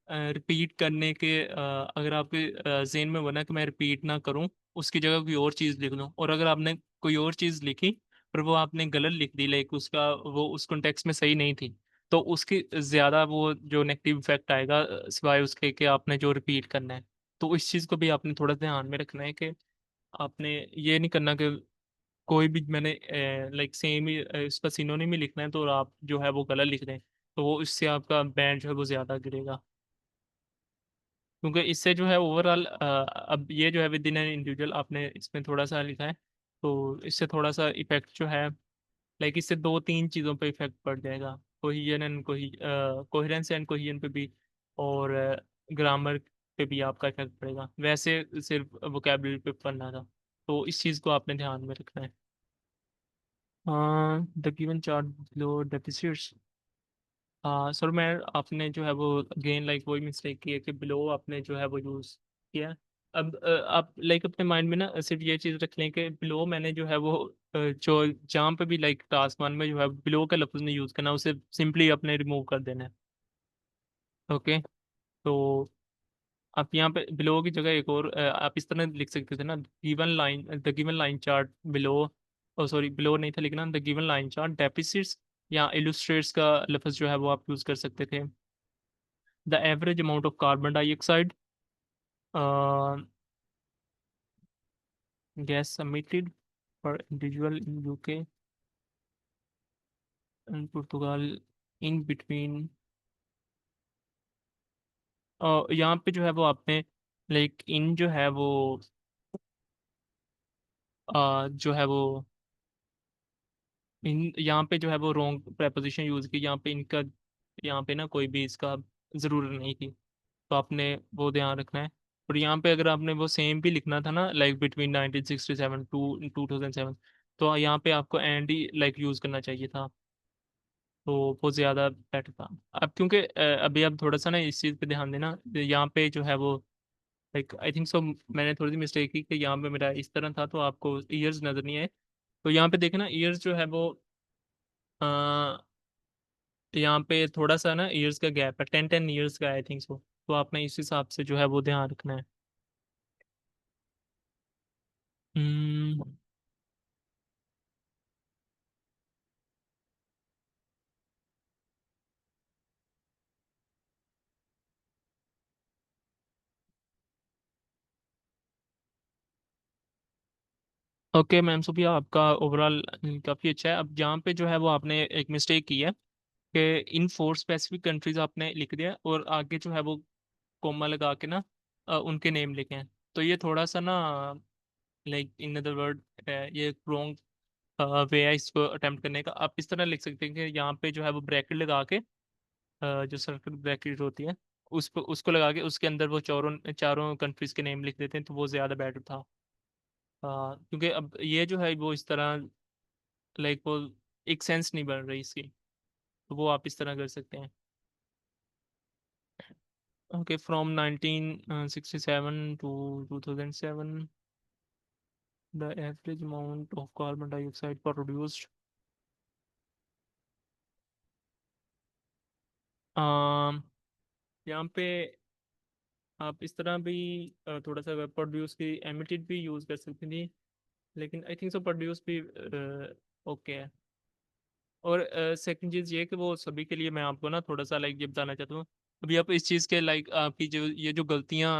रिपीट करने के अगर आपके जेन में बना कि मैं रिपीट ना करूं, उसकी जगह कोई और चीज़ लिख लूं, और अगर आपने कोई और चीज़ लिखी पर वो आपने गलत लिख दी, लाइक उसका वो उस कॉन्टेक्स्ट में सही नहीं थी, तो उसकी ज़्यादा वो जो नेगेटिव इफेक्ट आएगा सिवाय उसके कि आपने जो रिपीट करना है। तो इस चीज़ को भी आपने थोड़ा ध्यान में रखना है कि आपने ये नहीं करना कि कोई भी मैंने लाइक सेम ही इसका सिनोनिम ही लिखना है तो आप जो है वो गलत लिख दें, तो वो इससे आपका बैंड जो है वो ज़्यादा गिरेगा। क्योंकि इससे जो है ओवरऑल अब ये जो है विद इन एन इंडिविजुअल आपने इसमें थोड़ा सा लिखा है, तो इससे थोड़ा सा इफेक्ट जो है, लाइक इससे दो तीन चीज़ों पे इफेक्ट पड़ जाएगा। Cohesion and coherence and cohesion पे भी, और ग्रामर पे भी आपका इफेक्ट पड़ेगा। वैसे सिर्फ वोकेबलरी पे पढ़ना था, तो इस चीज़ को आपने ध्यान में रखना है। हाँ, the given chart below deficits. हाँ सर, मैं आपने जो है वो अगेन लाइक वही मिस्टेक की है कि बिलो आपने जो है वो यूज़ किया। अब आप लाइक अपने माइंड में ना सिर्फ ये चीज़ रख लें कि बिलो मैंने जो है वो जो जहाँ पे भी लाइक टास्क वन में जो है बिलो का लफ्ज़ नहीं यूज़ करना, उसे सिंपली अपने रिमूव कर देना है। ओके। तो आप यहाँ पे बिलो की जगह एक और आप इस तरह लिख सकते थे ना, given line, the given line chart below, oh sorry below नहीं था लिखना, the given line chart deficits या इलुस्ट्रेट्स का लफ्ज़ जो है वो आप यूज़ कर सकते थे। The average amount of carbon dioxide gas emitted per individual in UK and Portugal in between। यहाँ पे जो है वो आपने लाइक इन जो है वो जो है वो इन यहाँ पे जो है वो रॉन्ग preposition यूज की। यहाँ पे इनका, यहाँ पे ना कोई भी इसका जरूरत नहीं थी, तो आपने वो ध्यान रखना है। और यहाँ पे अगर आपने वो सेम भी लिखना था ना, लाइक बिटवीन 1967 टू 2007, तो यहाँ पे आपको एंड ही लाइक यूज करना चाहिए था, तो वो ज़्यादा बेटर था। अब क्योंकि अभी अब थोड़ा सा ना इस चीज़ पे ध्यान देना, यहाँ पे जो है वो लाइक आई थिंक सो मैंने थोड़ी सी मिस्टेक की कि यहाँ पे मेरा इस तरह था तो आपको ईयर्स नज़र नहीं आए। तो यहाँ पे देखे ना ईयर्स जो है वो अ, यहाँ पे थोड़ा सा ना ईयर्स का गैप है, 10 10 ईयर्स का आई थिंक सो। तो आपने इस हिसाब से जो है वो ध्यान रखना है। हम्म। ओके मैम सुप्रिया, आपका ओवरऑल काफ़ी अच्छा है। अब जहाँ पे जो है वो आपने एक मिस्टेक की है कि इन फोर स्पेसिफिक कंट्रीज आपने लिख दिया और आगे जो है वो कोमा लगा के ना उनके नेम लिखे हैं। तो ये थोड़ा सा ना लाइक इन अदर वर्ड ये रॉन्ग वे है इसको अटेम्प्ट करने का। आप इस तरह लिख सकते हैं कि यहाँ पे जो है वो ब्रैकेट लगा के जो सर्कल ब्रैकेट होती है उसको लगा के उसके अंदर वो चारों चारों कंट्रीज के नेम लिख देते हैं, तो वो ज़्यादा बेटर था। क्योंकि अब ये जो है वो इस तरह लाइक वो एक सेंस नहीं बन रही इसकी, तो वो आप इस तरह कर सकते हैं। Okay, from 1967 to 2007 the average amount of carbon dioxide produced। um, यहाँ पे आप इस तरह भी थोड़ा सा प्रोड्यूस की एमिटेड भी यूज़ कर सकती थी, लेकिन आई थिंक सो प्रोड्यूस भी ओके है। और सेकंड चीज़ ये कि वो सभी के लिए मैं आपको ना थोड़ा सा लाइक ये बताना चाहता हूँ। अभी आप इस चीज़ के लाइक आपकी जो ये जो गलतियाँ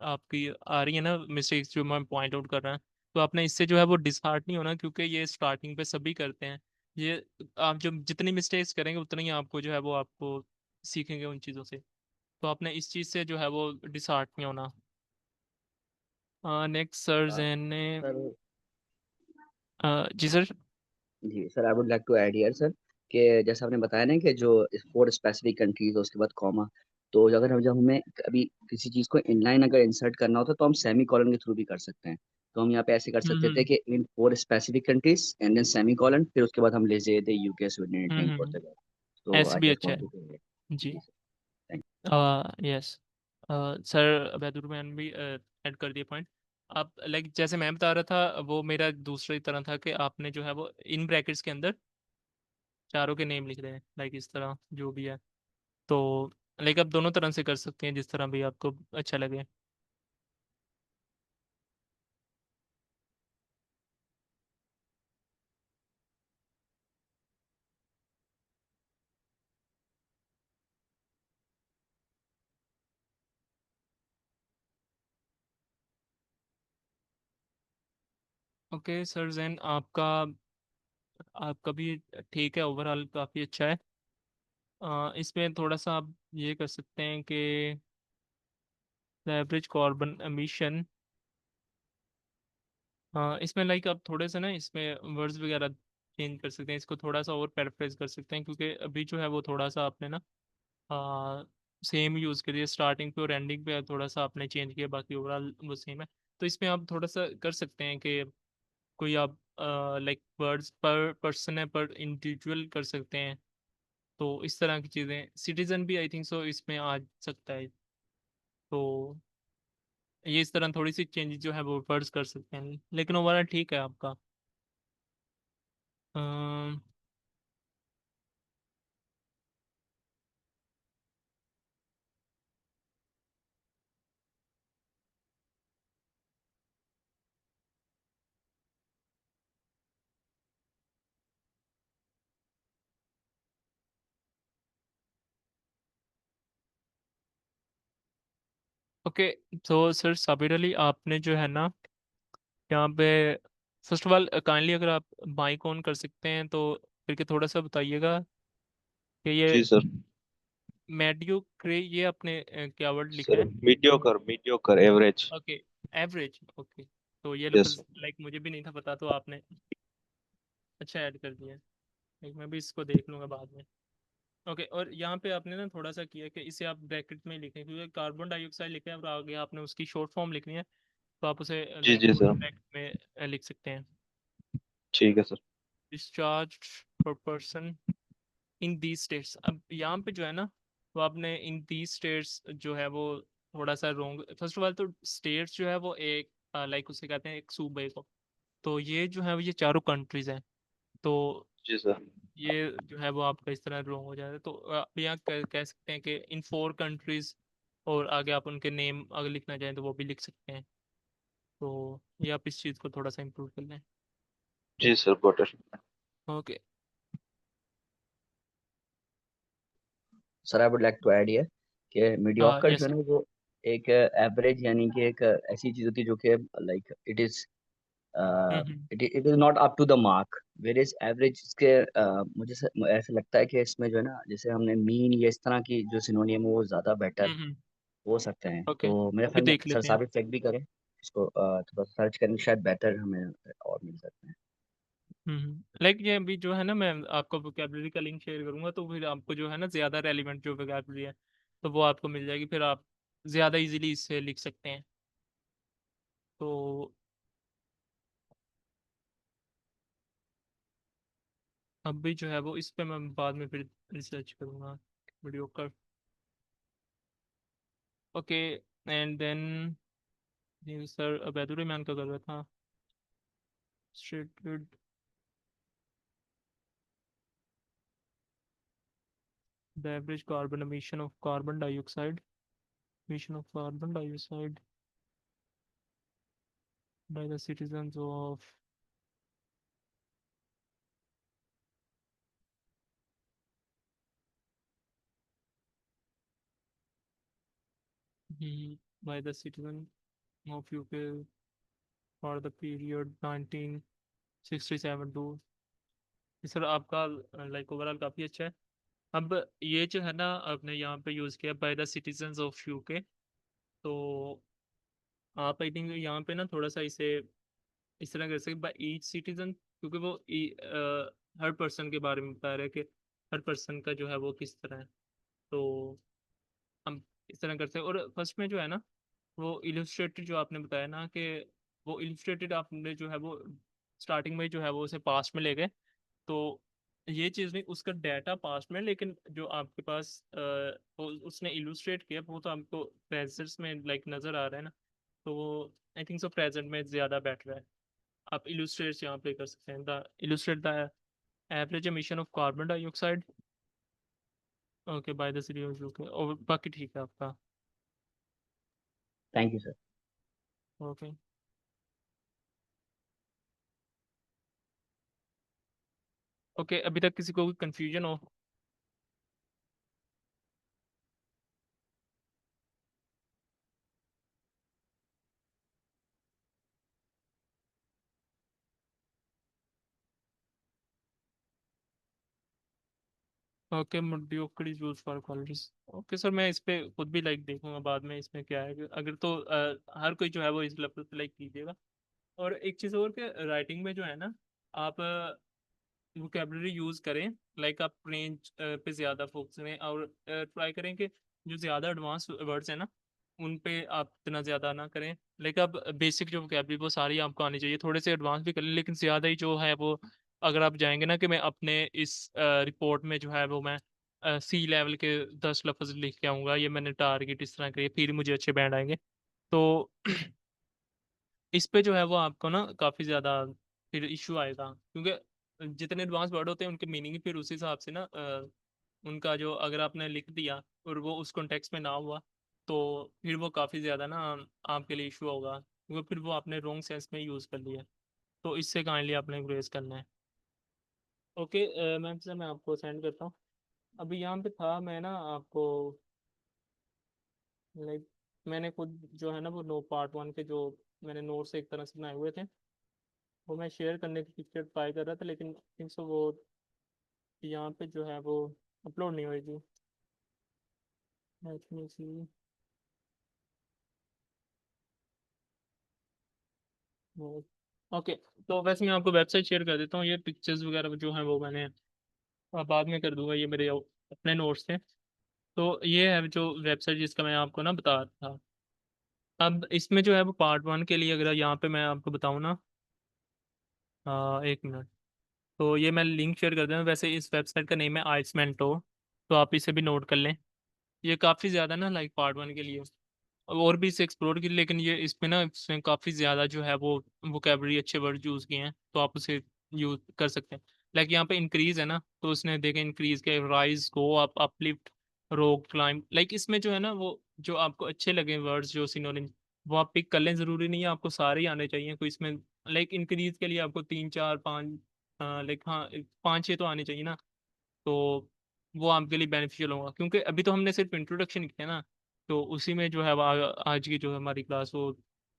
आपकी आ रही है ना, मिस्टेक्स जो मैं पॉइंट आउट कर रहा हूँ, तो आपने इससे जो है वो डिसहार्ट नहीं होना, क्योंकि ये स्टार्टिंग पे सभी करते हैं। ये आप जब जितनी मिस्टेक्स करेंगे उतना ही आपको जो है वो आपको सीखेंगे उन चीज़ों से। तो आपने इस चीज़ से जो है वो डिसहार्ट नहीं होना। नेक्स्ट सर जैन ने sir ji sir. Ji sir, I would like to add here sir कि जैसे आपने बताया ना कि जो फोर स्पेसिफिक कंट्रीज है उसके बाद कॉमा, तो अगर हम जब हमें अभी किसी चीज को इनलाइन अगर इंसर्ट करना होता तो हम सेमी कॉलन के थ्रू भी कर सकते हैं। तो हम यहाँ पे ऐसे कर सकते थे हम्म कि in four specific countries and then semicolon, फिर उसके बाद हम ले देते यूके स्वीडन हम्म इटली हम्म, पोर्तुगल। तो ऐसे आई भी जस्ट अच्छा वांट है। टू जी जी। सर, थैंक यस सर, बहादुर मैन भी ऐड कर दिए पॉइंट। आप लाइक जैसे मैं बता रहा था वो मेरा दूसरी तरह था कि आपने जो है वो इन ब्रैकेट्स के अंदर चारों के नेम लिख रहे हैं, लाइक इस तरह जो भी है। तो लाइक आप दोनों तरह से कर सकते हैं, जिस तरह भी आपको अच्छा लगे। ओके सर जैन, आपका आपका भी ठीक है, ओवरऑल काफ़ी अच्छा है। इसमें थोड़ा सा आप ये कर सकते हैं कि द एवरेज कार्बन एमिशन हाँ, इसमें लाइक आप थोड़े से ना इसमें वर्ड्स वगैरह चेंज कर सकते हैं, इसको थोड़ा सा और पैराफ्रेज कर सकते हैं, क्योंकि अभी जो है वो थोड़ा सा आपने ना सेम यूज़ करिए, स्टार्टिंग पे और एंडिंग पे थोड़ा सा आपने चेंज किया, बाकी ओवरऑल वो सेम है। तो इसमें आप थोड़ा सा कर सकते हैं कि कोई आप लाइक वर्ड्स पर पर्सन है पर इंडिविजुअल कर सकते हैं। तो इस तरह की चीज़ें, सिटीजन भी आई थिंक सो इसमें आ सकता है। तो ये इस तरह थोड़ी सी चेंजेस जो है वो वर्ड्स कर सकते हैं, लेकिन ओवरऑल ठीक है आपका। अम, ओके, तो सर साबिर अली, आपने जो है ना यहाँ पे फर्स्ट ऑफ ऑल काइंडली अगर आप माइक ऑन कर सकते हैं तो फिर थोड़ा सा बताइएगा कि ये जी सर। मेडियोक्रे, ये आपने क्या वर्ड लिखा सर है? Mediocre, mediocre average. Okay, average, okay. तो ये यस। लफ्ज़ लाइक मुझे भी नहीं था पता, तो आपने अच्छा ऐड कर दिया है। लाइक मैं भी इसको देख लूँगा बाद में। ओके, और यहाँ पे आपने ना थोड़ा सा किया कि इसे आप ब्रैकेट में लिखें, क्योंकि कार्बन डाइऑक्साइड लिखे हैं और आगे आपने उसकी शॉर्ट फॉर्म लिखनी है, तो आप उसे जी लाइक जी थोड़ा सर। ब्रैकेट में लिख सकते हैं। ठीक है सर। डिस्चार्ज पर पर्सन इन दीज स्टेट्स, अब यहाँ पे जो है ना, वो आपने इन दीज स्टेट्स जो है वो थोड़ा सा रोंग। फर्स्ट ऑफ ऑल तो स्टेट्स जो है वो एक लाइक उसे कहते हैं एक सूबे को। तो ये जो है वो ये चारों कंट्रीज हैं। तो जी सर। ये जो है वो आपका इस तरह रोंग हो जाता है। तो आप यहाँ कह सकते हैं कि इन 4 कंट्रीज, और आगे आप उनके नेम अगर लिखना चाहें तो वो भी लिख सकते हैं। तो ये आप इस चीज़ को थोड़ा सा इम्प्रूव कर लें। जी sir, got it. Okay. Sir I would like to add here कि मीडियोकर जो यस है सर। ना वो एक एवरेज यानी कि एक ऐसी चीज होती है जो कि like it is hmm it is not up to the mark, where is average इसके ऐसा लगता है कि इसमें जो है ना जैसे हमने मीन या इस तरह की जो सिनोनियम है वो ज्यादा बेटर हम्म। हो सकते हैं। ओके, तो मेरे अभी ख्याल में देख सर लेते हैं। साबित चेक भी करें इसको, थोड़ा सर्च करेंगे शायद बेटर हमें और मिल सकते हैं। लाइक ये अभी जो है ना, मैं आपको वोकेबलरी का लिंक शेयर करूंगा, तो फिर आपको जो है ना ज़्यादा रेलिवेंट जो वोकेबलरी है तो वो आपको मिल जाएगी, फिर आप ज़्यादा इजीली इससे लिख सकते हैं। तो अब भी जो है वो इस पे मैं बाद में फिर रिसर्च करूंगा वीडियो का। Okay, and then sir Abaidur Rahman का कर रहा था stated the average carbon emission of carbon dioxide, emission of carbon dioxide by the citizens of by the citizen of UK for the period 1967 to. Sir आपका like overall काफ़ी अच्छा है। अब ये जो है ना आपने यहाँ पे यूज़ किया by the citizens of UK, तो आप आई थिंक यहाँ पे ना थोड़ा सा इसे इस तरह कर सकते बाय ईच सिटीजन, क्योंकि वो हर पर्सन के बारे में बता रहे हैं कि हर पर्सन का जो है वो किस तरह है। तो हम इस तरह करते हैं, और फर्स्ट में जो है ना वो इलस्ट्रेटेड जो आपने बताया ना कि वो इलस्ट्रेटेड आपने जो है वो स्टार्टिंग में जो है वो उसे पास्ट में ले गए। तो ये चीज़ नहीं, उसका डाटा पास्ट में, लेकिन जो आपके पास वो उसने इलस्ट्रेट किया वो तो आपको प्रेजेंट्स में लाइक नज़र आ रहा है ना। तो वो आई थिंक सो प्रेजेंट में ज़्यादा बेटर है। आप इलस्ट्रेट यहाँ पे कर सकते हैं, the illustrate the average emission of carbon dioxide, okay, by the city of UK, और बाकी ठीक है आपका। Thank you sir. Okay. Okay, अभी तक किसी को कोई कंफ्यूजन हो? Okay, mediocre is used for qualities। Okay sir, मैं इस पे खुद भी लाइक देखूंगा बाद में इसमें क्या है, अगर तो हर कोई जो है वो इस लफ्ज़ पे लाइक कीजिएगा। और एक चीज़ और कि राइटिंग में जो है ना, आप वोकेबलरी यूज़ करें, लाइक आप रेंज पे ज़्यादा फोकस करें और ट्राई करें कि जो ज़्यादा एडवांस वर्ड्स हैं ना उन पे आप इतना ज़्यादा ना करें। लाइक आप बेसिक जो वोकेबलरी वो सारी आपको आनी चाहिए, थोड़े से एडवांस भी कर लें लेकिन ज़्यादा ही जो है वो, अगर आप जाएंगे ना कि मैं अपने इस रिपोर्ट में जो है वो मैं सी लेवल के 10 लफ्ज़ लिख के आऊँगा, ये मैंने टारगेट इस तरह करिए फिर मुझे अच्छे बैंड आएंगे, तो इस पे जो है वो आपको ना काफ़ी ज़्यादा फिर इशू आएगा, क्योंकि जितने एडवांस वर्ड होते हैं उनके मीनिंग फिर उस हिसाब से ना उनका जो अगर आपने लिख दिया और वो उस कॉन्टेक्स्ट में ना हुआ तो फिर वो काफ़ी ज़्यादा ना आपके लिए इशू होगा, क्योंकि फिर वो आपने रॉन्ग सेंस में यूज़ कर लिया। तो इससे काइंडली आपने ग्रेस करना है। ओके मैम सर, मैं आपको सेंड करता हूँ। अभी यहाँ पे था मैं ना आपको, लाइक मैंने खुद जो है ना वो नो पार्ट 1 के जो मैंने नोट्स एक तरह से बनाए हुए थे वो मैं शेयर करने की पिक्चर ट्राई कर रहा था, लेकिन थिंक सो वो यहाँ पे जो है वो अपलोड नहीं होगी। लेट मी सी। ओके, तो वैसे मैं आपको वेबसाइट शेयर कर देता हूँ, ये पिक्चर्स वगैरह जो हैं वो मैंने बाद में कर दूंगा, ये मेरे अपने नोट्स थे। तो ये है जो वेबसाइट जिसका मैं आपको ना बता रहा था। अब इसमें जो है वो पार्ट 1 के लिए अगर यहाँ पे मैं आपको बताऊँ ना, 1 मिनट, तो ये मैं लिंक शेयर कर दूँ। वैसे इस वेबसाइट का नेम है आइसमेंटो, तो आप इसे भी नोट कर लें। ये काफ़ी ज़्यादा ना लाइक पार्ट 1 के लिए और भी इसे एक्सप्लोर की, लेकिन ये इसमें ना इसमें काफ़ी ज़्यादा जो है वो वोकेबलरी अच्छे वर्ड यूज़ किए हैं, तो आप उसे यूज़ कर सकते हैं। लाइक यहाँ पे इंक्रीज है ना, तो उसने देखें इंक्रीज के राइज गो अप अपलिफ्ट रोक क्लाइंब, लाइक इसमें जो है ना वो जो आपको अच्छे लगे वर्ड्स जो सिनोनिम वो आप पिक कर लें, ज़रूरी नहीं है आपको सारे ही आने चाहिए कोई इसमें। लाइक इंक्रीज के लिए आपको 3 4 5 लाइक हाँ 5 6 तो आने चाहिए ना, तो वो आपके लिए बेनिफिशियल होगा, क्योंकि अभी तो हमने सिर्फ इंट्रोडक्शन किया ना, तो उसी में जो है वो आज की जो है हमारी क्लास वो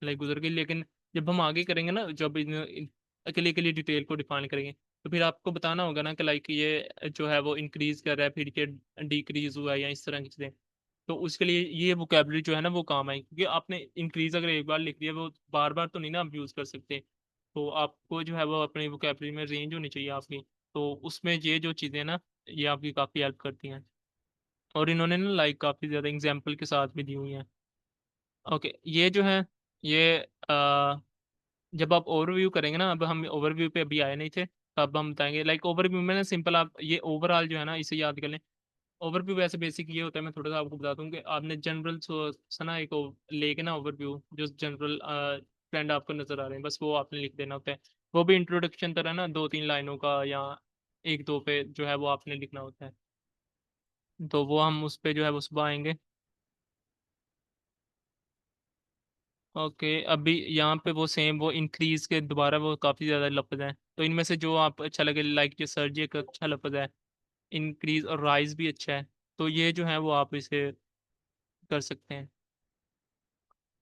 लाइक गुजर गई। लेकिन जब हम आगे करेंगे ना, जब अकेले अकेले डिटेल को डिफाइन करेंगे, तो फिर आपको बताना होगा ना कि लाइक ये जो है वो इंक्रीज कर रहा है फिर ये डिक्रीज हुआ है या इस तरह की चीज़ें। तो उसके लिए ये वोकेबलरी जो है ना वो काम आएगी, क्योंकि आपने इंक्रीज अगर एक बार लिख दिया वो बार बार तो नहीं ना आप यूज़ कर सकते। तो आपको जो है वो अपनी वोकेबलरी में रेंज होनी चाहिए आपकी, तो उसमें ये जो चीज़ें ना ये आपकी काफ़ी हेल्प करती हैं। और इन्होंने ना लाइक काफ़ी ज़्यादा एग्जाम्पल के साथ भी दी हुई हैं। ओके, ये जो है ये जब आप ओवरव्यू करेंगे ना, अब हम ओवरव्यू पे अभी आए नहीं थे, तो अब हम बताएंगे लाइक ओवरव्यू में ना सिंपल आप ये ओवरऑल जो है ना इसे याद कर लें। ओवरव्यू वैसे बेसिक ये होता है, मैं थोड़ा सा आपको बता दूं कि आपने जनरल सुना एक लेके ना ओवरव्यू जो जनरल ट्रेंड आपको नजर आ रहे हैं बस वो आपने लिख देना होता है। वो भी इंट्रोडक्शन तरह ना 2 3 लाइनों का या 1 2 पे जो है वो आपने लिखना होता है। तो वो हम उस पे जो है वो सुबह आएंगे। ओके, अभी यहाँ पे वो सेम वो इंक्रीज के दोबारा वो काफ़ी ज़्यादा लफ्ज़ हैं, तो इनमें से जो आप अच्छा लगे लाइक जो सर्जी एक अच्छा लफ्ज़ है, इंक्रीज और राइज भी अच्छा है, तो ये जो है वो आप इसे कर सकते हैं।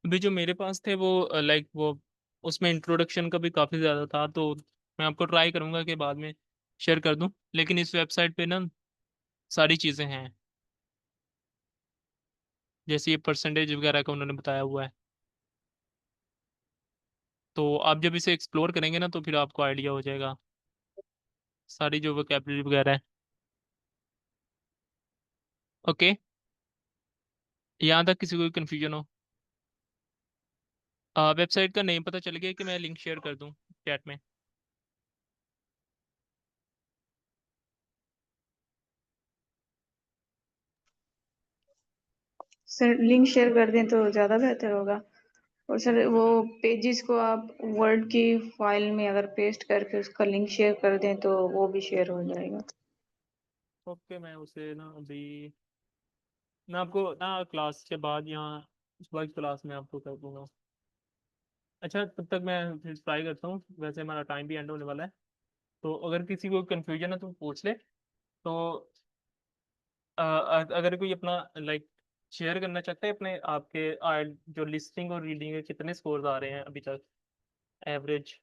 अभी जो मेरे पास थे वो लाइक वो उसमें इंट्रोडक्शन का भी काफ़ी ज़्यादा था, तो मैं आपको ट्राई करूँगा कि बाद में शेयर कर दूँ, लेकिन इस वेबसाइट पे ना सारी चीज़ें हैं, जैसे ये परसेंटेज वगैरह का उन्होंने बताया हुआ है। तो आप जब इसे एक्सप्लोर करेंगे ना तो फिर आपको आइडिया हो जाएगा सारी जो वोकेबलरी वगैरह है। ओके, यहाँ तक किसी को कोई कन्फ्यूजन हो? वेबसाइट का नेम पता चल गया कि मैं लिंक शेयर कर दूँ चैट में? सर लिंक शेयर कर दें तो ज़्यादा बेहतर होगा। और सर ओके वो मैं पेजेस को आप वर्ड की फाइल में अगर पेस्ट करके उसका लिंक शेयर कर दें तो वो भी शेयर हो जाएगा। ओके मैं उसे ना अभी मैं आपको ना क्लास के बाद यहाँ सुबह की क्लास में आपको कर दूंगा। अच्छा, तब तक मैं फिर ट्राई करता हूँ, वैसे हमारा टाइम भी एंड होने वाला है, तो अगर किसी को कंफ्यूजन है तो पूछ ले। तो अगर कोई अपना लाइक शेयर करना चाहता है अपने आपके जो लिस्टिंग और रीडिंग के कितने स्कोर्स आ रहे हैं अभी तक एवरेज,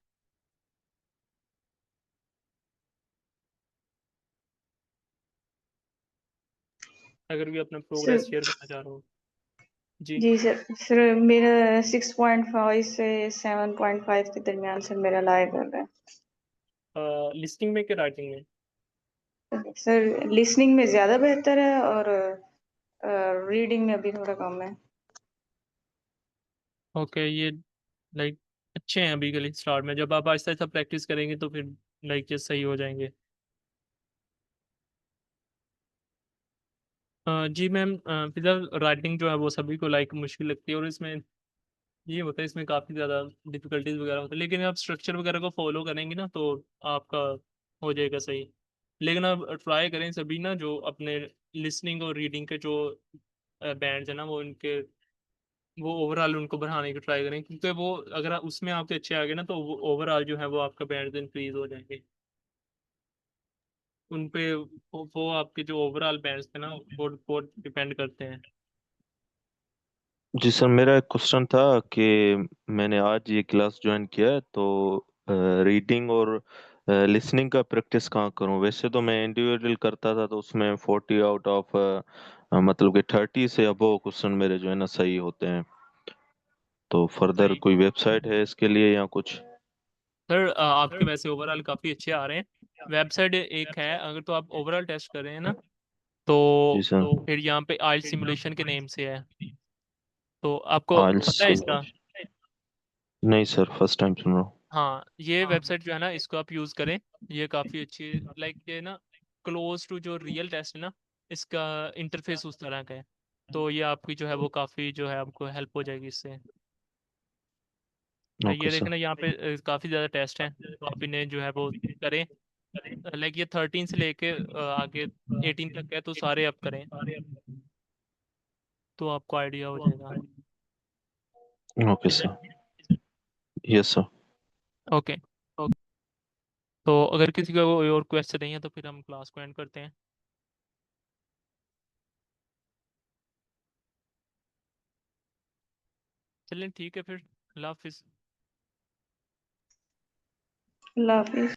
अगर भी अपना सर प्रोग्रेस शेयर करना चाह रहा हो। जी जी सर मेरा 6.5 से 7.5 के दरमियान सर मेरा लाया कर रहा लिस्टिंग में कि राइटिंग में? है सर। लिसनिंग में ज़्यादा बेहतर है और रीडिंग में अभी थोड़ा कम है। ओके, ये लाइक अच्छे हैं अभी के लिए स्टार्ट में। जब आप आहिस्ता आहिस्ता प्रैक्टिस करेंगे तो फिर लाइक ये सही हो जाएंगे। जी मैम, फिलहाल राइटिंग जो है वो सभी को लाइक मुश्किल लगती है, और इसमें ये होता है, इसमें काफ़ी ज़्यादा डिफिकल्टीज वगैरह होती है, लेकिन आप स्ट्रक्चर वगैरह को फॉलो करेंगे ना तो आपका हो जाएगा सही। लेकिन आप ट्राई करें सभी ना, जो अपने लिसनिंग और रीडिंग के जो बैंड्स है ना, वो उनके वो ओवरऑल उनको बढ़ाने की ट्राई करें, क्योंकि वो अगर उसमें आपके अच्छे आ गए ना तो वो ओवरऑल जो है वो आपका बैंड इंक्रीज हो जाएंगे उन पे। वो आपके जो ओवरऑल बैंड्स थे ना वो डिपेंड करते हैं। जी सर, मेरा एक क्वेश्चन था कि मैंने आज ये क्लास ज्वाइन किया है, तो रीडिंग और लिसनिंग का प्रैक्टिस कहाँ करूँ? वैसे तो मैं इंडिविजुअल करता था तो उसमें 40 आउट ऑफ मतलब कि 30 से अबव क्वेश्चन मेरे जो है ना सही होते हैं। तो फर्दर सही कोई वेबसाइट है इसके लिए या कुछ? सर, आपके वैसे ओवरऑल काफ़ी अच्छे आ रहे हैं। वेबसाइट एक है, अगर तो आप ओवरऑल टेस्ट कर रहे हैं ना तो जी सर। फिर यहाँ पे आइल सिमुलेशन के नेम से है, तो आपको आइल्स? पता है इसका? नहीं सर, फर्स्ट टाइम सुन रहा हूँ। हाँ, ये वेबसाइट जो है ना इसको आप यूज़ करें। ये काफ़ी अच्छी, लाइक ये ना क्लोज टू जो रियल टेस्ट है ना, इसका इंटरफेस उस तरह का है। तो ये आपकी जो है वो काफ़ी जो है आपको हेल्प हो जाएगी इससे। ओके ये देखें सर। ना, यहाँ पे काफ़ी ज़्यादा टेस्ट हैं, तो आप इन्हें जो है वो करें। लाइक ये 13 से लेके आगे 18 तक है, तो सारे आप करें तो आपको आइडिया हो जाएगा। ओके ठीक है। सर। Yes sir. ओके, तो अगर किसी का कोई और क्वेश्चन नहीं है तो फिर हम क्लास को एंड करते हैं। चलें, ठीक है फिर। अल्लाह हाफिज़। अल्लाह हाफिज़।